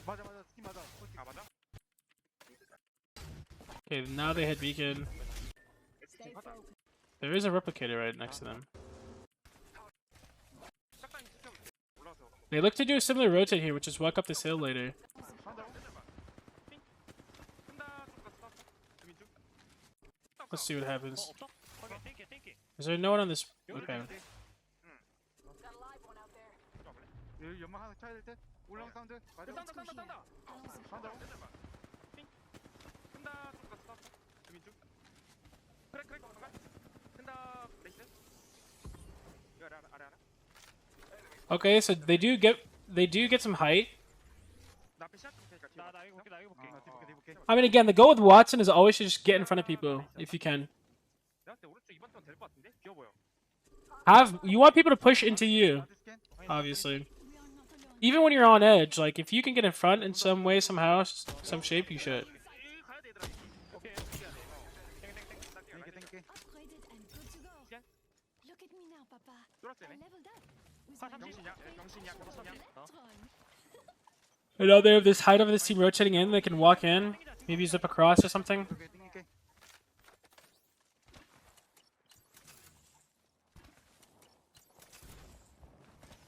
Okay, now they hit beacon. There is a replicator right next to them. They look to do a similar rotate here, which is walk up this hill later. Let's see what happens. Is there no one on this? Okay. Okay, so they do get some height. I mean, again, the goal with Watson is always to just get in front of people if you can. You want people to push into you, obviously. Even when you're on edge, like if you can get in front in some way, somehow, some shape, you should. I know they have this height over this team rotating in. They can walk in, maybe zip across or something.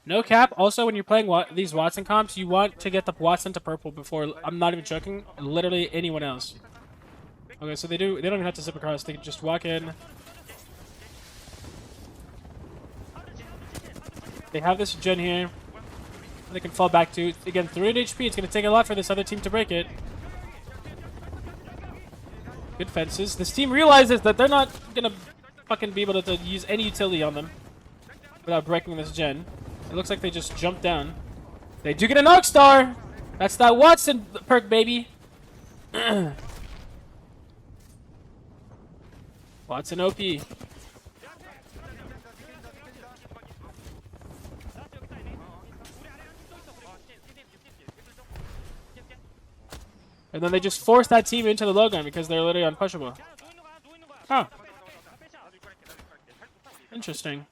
No cap. Also, when you're playing these Watson comps, you want to get the Watson to purple before, I'm not even joking, literally anyone else. Okay, so they don't even have to zip across. They can just walk in. They have this gen here. They can fall back to. Again, 300 HP. It's going to take a lot for this other team to break it. Good fences. This team realizes that they're not going to fucking be able to use any utility on them without breaking this gen. It looks like they just jumped down. They do get a Knock Star! That's that Watson perk, baby! Watson OP. And then they just force that team into the low gun because they're literally unpushable. Huh. Interesting.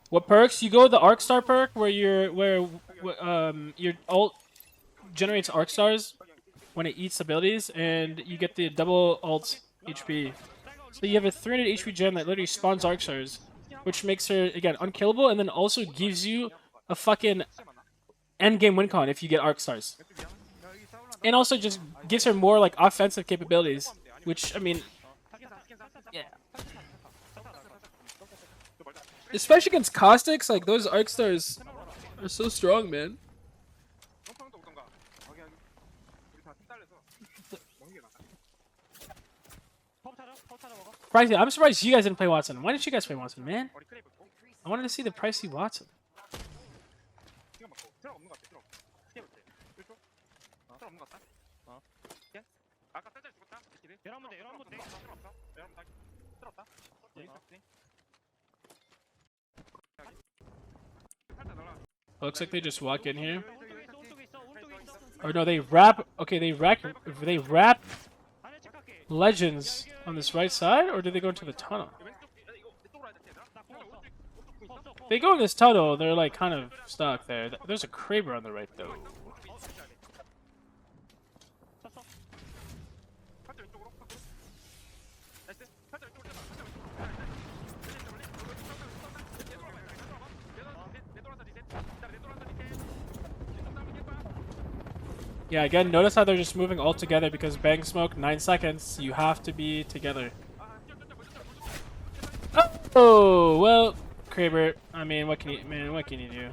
What perks? You go with the Arc Star perk where your ult generates Arc Stars when it eats abilities, and you get the double ult HP. So you have a 300 HP gem that literally spawns Arc Stars, which makes her again unkillable, and then also gives you a fucking endgame win con if you get Arc Stars. And also just gives her more like offensive capabilities, which I mean, yeah. Especially against Caustics, like those Arc Stars are so strong, man. Pricey, I'm surprised you guys didn't play Watson. Why didn't you guys play Watson, man? I wanted to see the Pricey Watson. Looks like they just walk in here. Or no, they wrap. Okay, they wrap Legends on this right side, or do they go into the tunnel? If they go in this tunnel, they're like kind of stuck there. There's a Kraber on the right though. Yeah, again, notice how they're just moving all together because bang smoke, 9 seconds. You have to be together. Oh, well, Kraber. I mean, what can you do?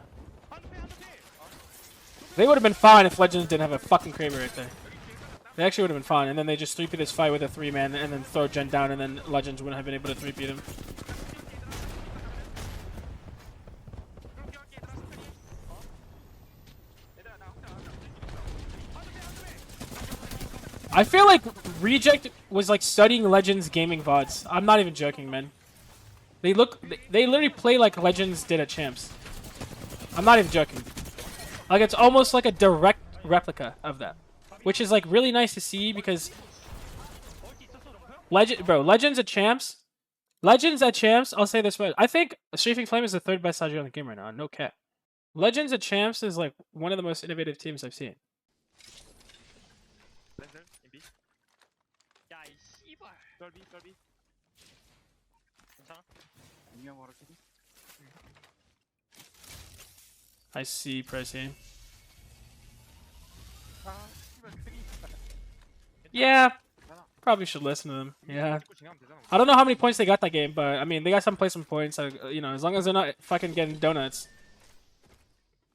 They would have been fine if Legends didn't have a fucking Kraber right there. They actually would have been fine, and then they just 3P this fight with a 3-man and then throw Gen down, and then Legends wouldn't have been able to 3P them. I feel like Reject was like studying Legends gaming VODs. I'm not even joking, man. They literally play like Legends did at Champs. I'm not even joking. Like it's almost like a direct replica of that, which is like really nice to see because Legends at Champs. I'll say this way. I think Strafing Flame is the 3rd best strategy on the game right now. No cap. Legends at Champs is like one of the most innovative teams I've seen. I see, Pricey. Yeah, probably should listen to them. Yeah. I don't know how many points they got that game, but I mean, they got some placement points. You know, as long as they're not fucking getting donuts.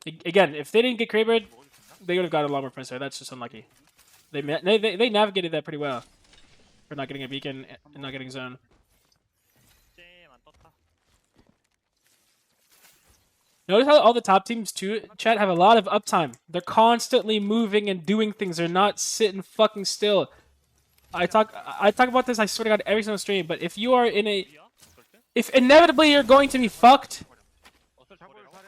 Again, if they didn't get Kraber, they would have got a lot more points there. That's just unlucky. They navigated that pretty well for not getting a beacon and not getting zone. Notice how all the top teams too, chat, have a lot of uptime. They're constantly moving and doing things. They're not sitting fucking still. I talk about this, I swear to God, every single stream, but if you are in a... If inevitably you're going to be fucked,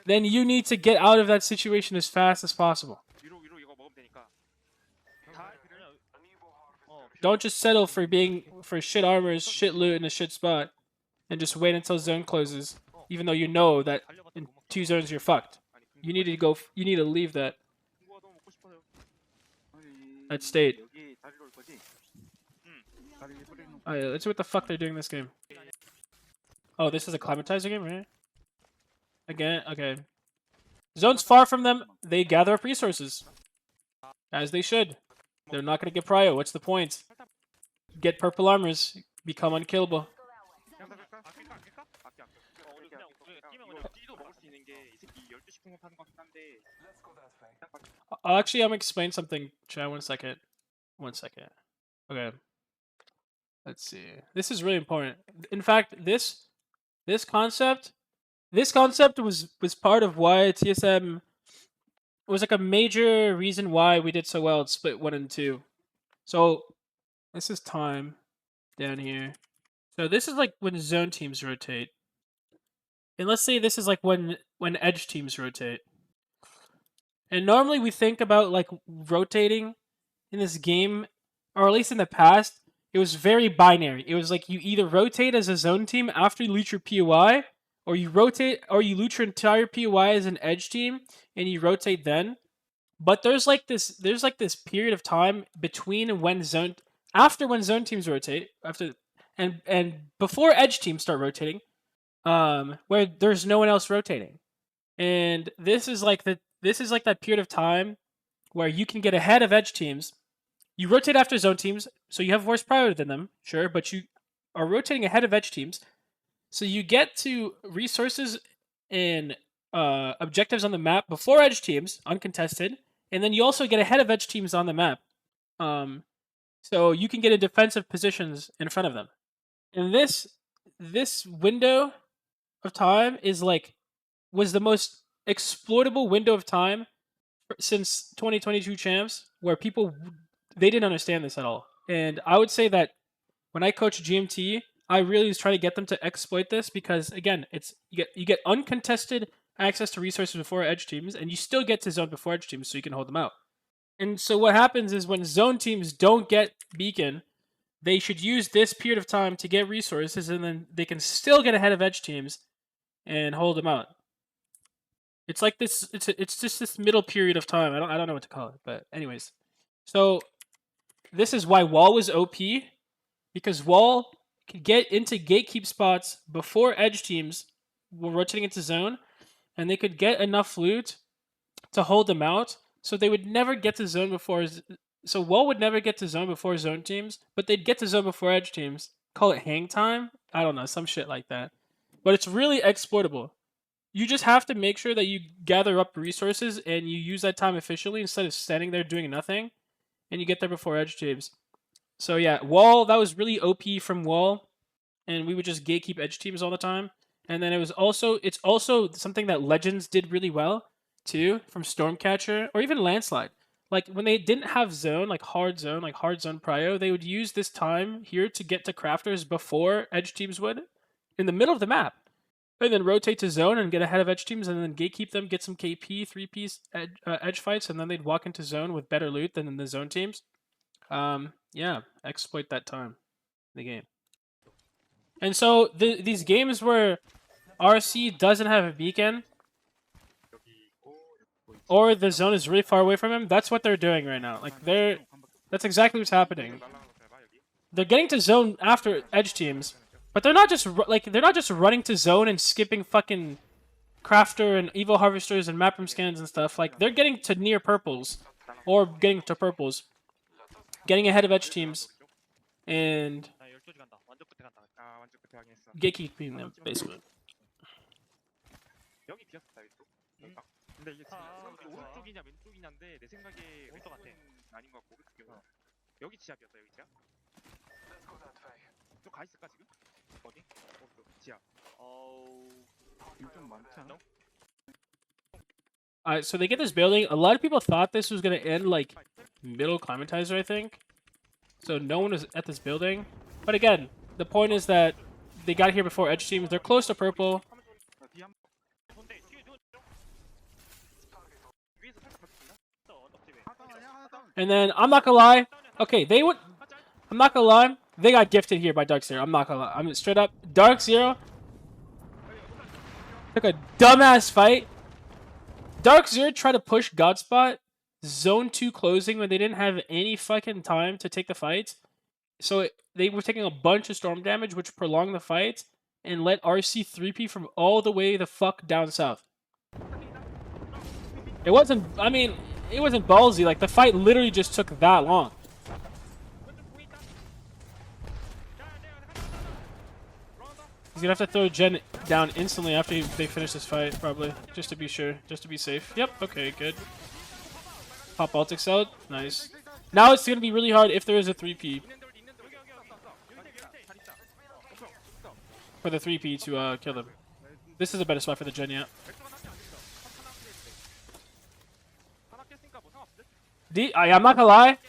then you need to get out of that situation as fast as possible. Don't just settle for shit armors, shit loot, and a shit spot, and just wait until zone closes, even though you know that in 2 zones you're fucked. You need to go. You need to leave that state. Alright, let's see what the fuck they're doing this game. Oh, this is a climatizer game, right? Again, okay. Zone's far from them. They gather up resources, as they should. They're not gonna get prio. What's the point? Get purple armors, become unkillable. Actually, I'm gonna explain something. Chat, 1 second. 1 second. Okay. Let's see. This is really important. In fact, this concept was part of why TSM was like a major reason why we did so well at Split 1 and 2. So this is time down here. So this is like when zone teams rotate. And let's say this is like when edge teams rotate. And normally we think about like rotating in this game, or at least in the past, it was very binary. It was like you either rotate as a zone team after you loot your POI, or you rotate, or you loot your entire POI as an edge team and you rotate then. But there's like this period of time between when zone teams rotate and before edge teams start rotating, where there's no one else rotating. And this is like that period of time where you can get ahead of edge teams. You rotate after zone teams, so you have worse priority than them, sure, but you are rotating ahead of edge teams, so you get to resources and objectives on the map before edge teams, uncontested, and then you also get ahead of edge teams on the map. So you can get in defensive positions in front of them. And this window of time was the most exploitable window of time since 2022 champs, where they didn't understand this at all. And I would say that when I coach GMT, I really try to get them to exploit this, because again, you get uncontested access to resources before edge teams, and you still get to zone before edge teams, so you can hold them out. And so what happens is when zone teams don't get beacon, they should use this period of time to get resources, and then they can still get ahead of edge teams and hold them out. It's like this. It's just this middle period of time. I don't know what to call it, but anyways. So this is why Wall was OP, because Wall could get into gatekeep spots before edge teams were rotating into zone, and they could get enough loot to hold them out. So they would never get to zone before. So Wall would never get to zone before zone teams, but they'd get to zone before edge teams. Call it hang time. I don't know, some shit like that. But it's really exploitable. You just have to make sure that you gather up resources and you use that time efficiently instead of standing there doing nothing, and you get there before edge teams. So yeah, Wall, that was really OP from Wall, and we would just gatekeep edge teams all the time. And then it's also something that Legends did really well too, from Stormcatcher or even Landslide. Like when they didn't have zone, like hard zone prio, they would use this time here to get to crafters before edge teams would, in the middle of the map. And then rotate to zone and get ahead of edge teams, and then gatekeep them, get some KP, 3-piece edge fights, and then they'd walk into zone with better loot than in the zone teams. Yeah, exploit that time in the game. And so these games where RC doesn't have a beacon, or the zone is really far away from him, that's what they're doing right now. Like that's exactly what's happening. They're getting to zone after edge teams, but they're not just running to zone and skipping fucking crafter and evil harvesters and map room scans and stuff. Like they're getting to near purples, or getting to purples, getting ahead of edge teams, and gatekeeping them basically. 근데 이게 지금 오른쪽이냐 왼쪽이냐인데 내 생각에 왼쪽 같아. 아닌 것 같고 여기 지압이었어. 여기 지압. 좀 가 있을까 지금? 어디? 지압. 좀 많지 않아? Alright, so they get this building. A lot of people thought this was gonna end like middle climatizer, I think. So no one was at this building. But again, the point is that they got here before edge teams. They're close to purple. And then I'm not gonna lie. Okay, I'm not gonna lie. They got gifted here by Dark Zero. I'm not gonna lie. I'm straight up. Dark Zero took a dumbass fight. Dark Zero tried to push Godspot zone 2 closing when they didn't have any fucking time to take the fight. So they were taking a bunch of storm damage, which prolonged the fight and let RC 3P from all the way the fuck down south. It wasn't ballsy. Like, the fight literally just took that long. He's gonna have to throw Gen down instantly after they finish this fight, probably. Just to be sure. Just to be safe. Yep, okay, good. Pop Baltics out. Nice. Now it's gonna be really hard if there is a 3P. For the 3P to kill them. This is a better spot for the Gen, yeah. I'm not gonna lie.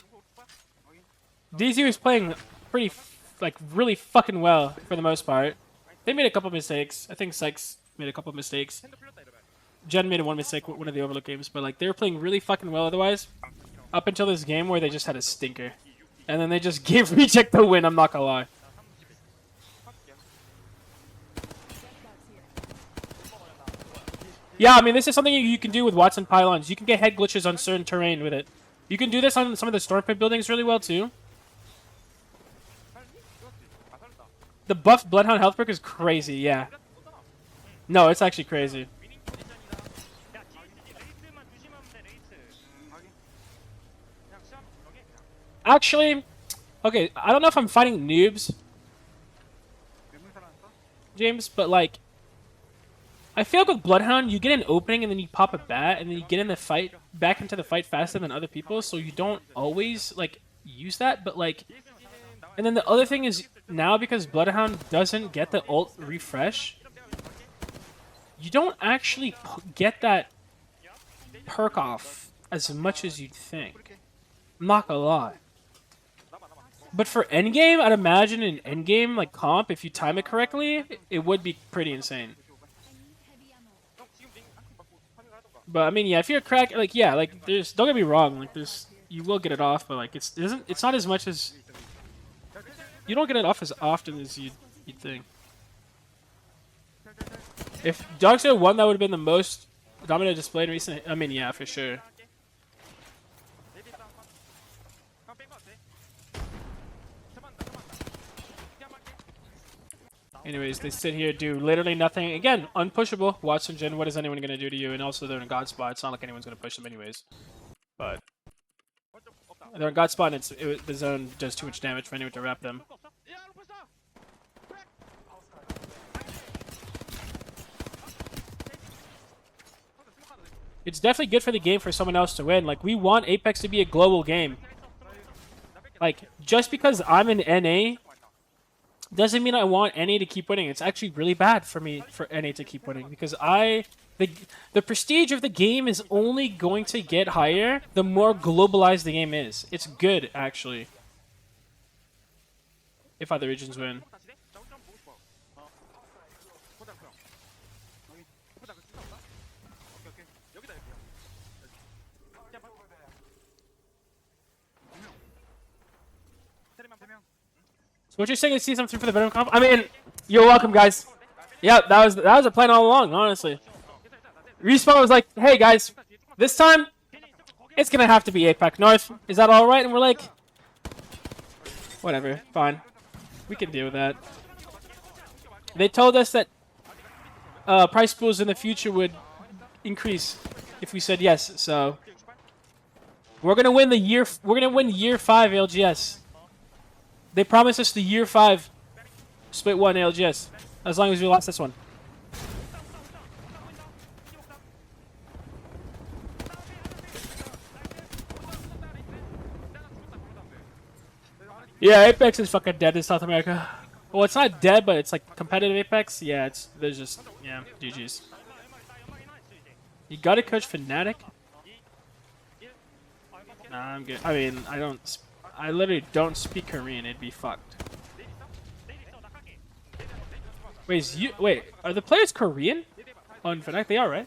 DZ was playing pretty, really fucking well for the most part. They made a couple mistakes. I think Sykes made a couple mistakes. Gen made one mistake with one of the Overlook games, but like they were playing really fucking well otherwise. Up until this game where they just had a stinker. And then they just gave Reject the win, I'm not gonna lie. Yeah, I mean, this is something you can do with Watson pylons. You can get head glitches on certain terrain with it. You can do this on some of the Storm Pit buildings really well, too. The buff Bloodhound health perk is crazy, yeah. No, it's actually crazy. Actually, okay, I don't know if I'm fighting noobs, James, but like, I feel like with Bloodhound, you get an opening and then you pop a bat and then you get in the fight, back into the fight faster than other people, so you don't always, like, use that, but like, and then the other thing is, now because Bloodhound doesn't get the ult refresh, you don't actually get that perk off as much as you'd think. I'm not gonna lie. But for endgame, I'd imagine in endgame, like comp, if you time it correctly, it would be pretty insane. But I mean, yeah, if you're a crack, like yeah, like there's, don't get me wrong, like there's, you will get it off, but like it's not as much as, you don't get it off as often as you'd think. If Darkseid won, that would have been the most dominant display in recent. I mean, yeah, for sure. Anyways, they sit here, do literally nothing. Again, unpushable. Watson Jin, what is anyone going to do to you? And also, they're in God spot. It's not like anyone's going to push them anyways. But they're in God spot, and the zone does too much damage for anyone to wrap them. It's definitely good for the game for someone else to win. Like, we want Apex to be a global game. Like, just because I'm in NA doesn't mean I want NA to keep winning. It's actually really bad for me for NA to keep winning because the prestige of the game is only going to get higher the more globalized the game is. It's good, actually, if other regions win. So what you're saying is see something for the Venom comp? I mean, you're welcome, guys. Yeah, that was a plan all along, honestly. Respawn was like, hey guys, this time it's gonna have to be APAC North. Is that all right? And we're like, whatever, fine, we can deal with that. They told us that price pools in the future would increase if we said yes. So we're gonna win the year. We're gonna win year 5 ALGS. They promised us the year 5 split 1 ALGS as long as we lost this one. Yeah, Apex is fucking dead in South America. Well, it's not dead, but it's like competitive Apex. Yeah, there's just, yeah, GG's. You gotta coach Fnatic? Nah, I'm good. I mean, I literally don't speak Korean. It'd be fucked. Wait, are the players Korean on Fnatic? They are, right?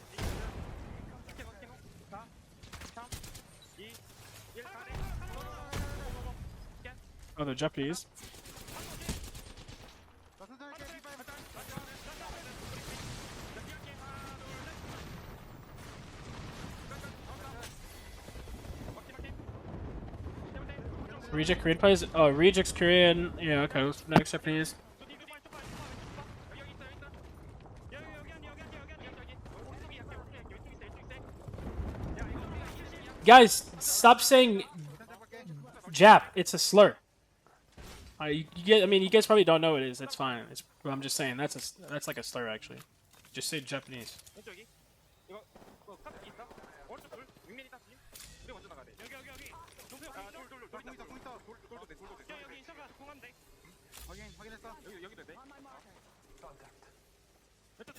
Oh, they're Japanese. Reject Korean players? Oh, Reject's Korean. Yeah, okay. Next Japanese. Guys, stop saying Jap. It's a slur. I mean, you guys probably don't know what it is. That's fine. I'm just saying that's like a slur actually. Just say Japanese.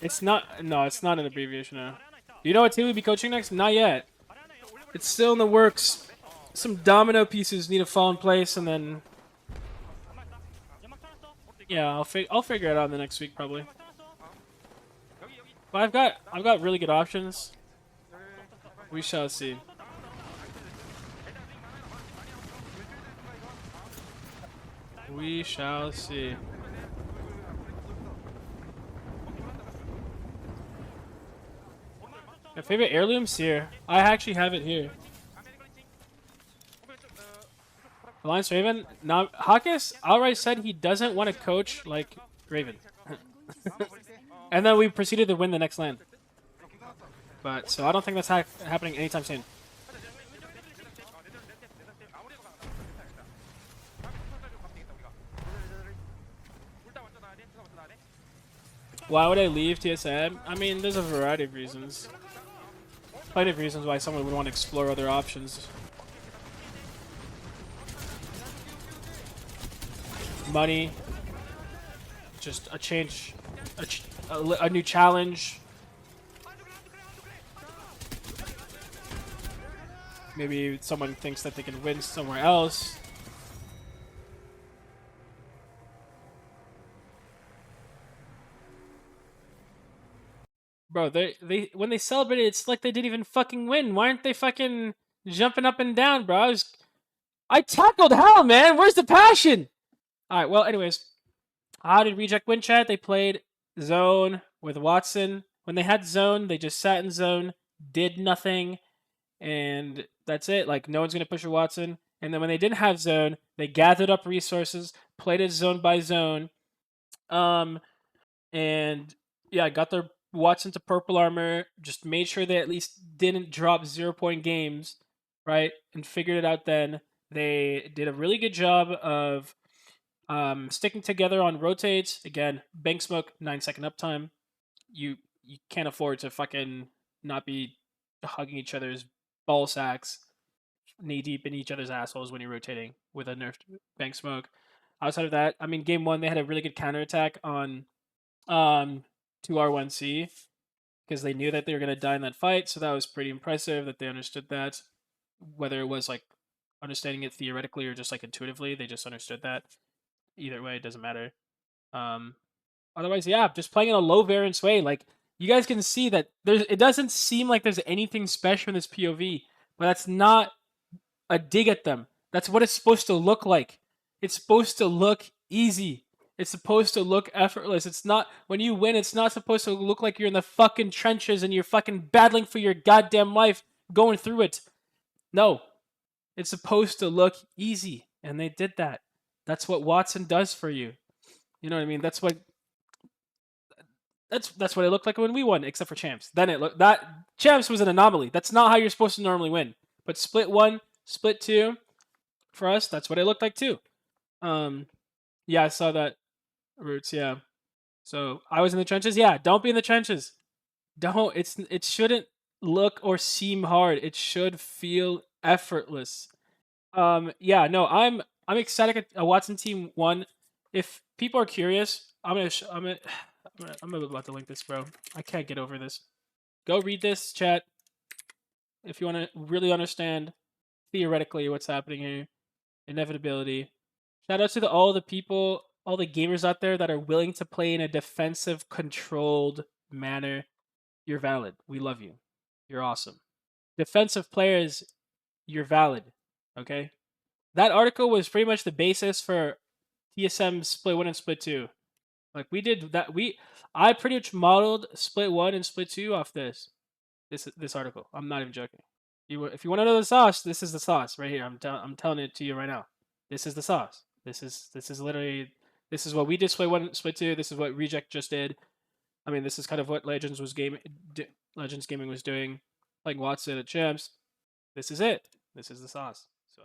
It's not. No, it's not an abbreviation. No. Do you know what team we'll be coaching next? Not yet. It's still in the works. Some domino pieces need to fall in place, and then yeah, I'll figure it out in the next week probably. But I've got really good options. We shall see. We shall see. My favorite heirlooms here. I actually have it here. Alliance Raven. Now Hawkes outright said he doesn't want to coach like Raven. And then we proceeded to win the next land. But so I don't think that's happening anytime soon. Why would I leave TSM? I mean, there's a variety of reasons. Plenty of reasons why someone would want to explore other options. Money. Just a change. A new challenge. Maybe someone thinks that they can win somewhere else. Bro, they when they celebrated, it's like they didn't even fucking win. Why aren't they fucking jumping up and down, bro? I tackled hell, man. Where's the passion? All right. Well, anyways, how did Reject win, chat? They played zone with Watson. When they had zone, they just sat in zone, did nothing, and that's it. Like, no one's gonna push a Watson. And then when they didn't have zone, they gathered up resources, played it zone by zone, and yeah, got their Watson to purple armor. Just made sure they at least didn't drop 0-point games, right? And figured it out. Then they did a really good job of sticking together on rotates. Again, bank smoke, 9-second uptime. You can't afford to fucking not be hugging each other's ball sacks knee deep in each other's assholes when you're rotating with a nerfed bank smoke. Outside of that, I mean, game one they had a really good counterattack on 2R1C because they knew that they were gonna die in that fight, so that was pretty impressive that they understood that. Whether it was like understanding it theoretically or just like intuitively, they just understood that. Either way, it doesn't matter. Otherwise, yeah, just playing in a low variance way. Like you guys can see that it doesn't seem like there's anything special in this POV, but that's not a dig at them. That's what it's supposed to look like. It's supposed to look easy. It's supposed to look effortless. It's not when you win. It's not supposed to look like you're in the fucking trenches and you're fucking battling for your goddamn life, going through it. No, it's supposed to look easy, and they did that. That's what Watson does for you. You know what I mean? That's what it looked like when we won, except for champs. Then it looked that champs was an anomaly. That's not how you're supposed to normally win. But split 1, split 2, for us, that's what it looked like too. Yeah, I saw that. Roots, yeah. So I was in the trenches. Yeah, don't be in the trenches. Don't. It shouldn't look or seem hard. It should feel effortless. Yeah, no, I'm ecstatic at a Watson team 1. If people are curious, I'm about to link this, bro. I can't get over this. Go read this, chat, if you want to really understand theoretically what's happening here. Inevitability. Shout out to all the people, all the gamers out there that are willing to play in a defensive, controlled manner. You're valid. We love you. You're awesome. Defensive players, you're valid. Okay? That article was pretty much the basis for TSM Split 1 and Split 2. Like we did that. I pretty much modeled Split 1 and Split 2 off this article. I'm not even joking. If you want to know the sauce, this is the sauce right here. I'm telling it to you right now. This is the sauce. This is literally what we did Split 1, Split 2. This is what Reject just did. I mean, this is kind of what Legends Gaming was doing, playing Watson at champs. This is it. This is the sauce. So.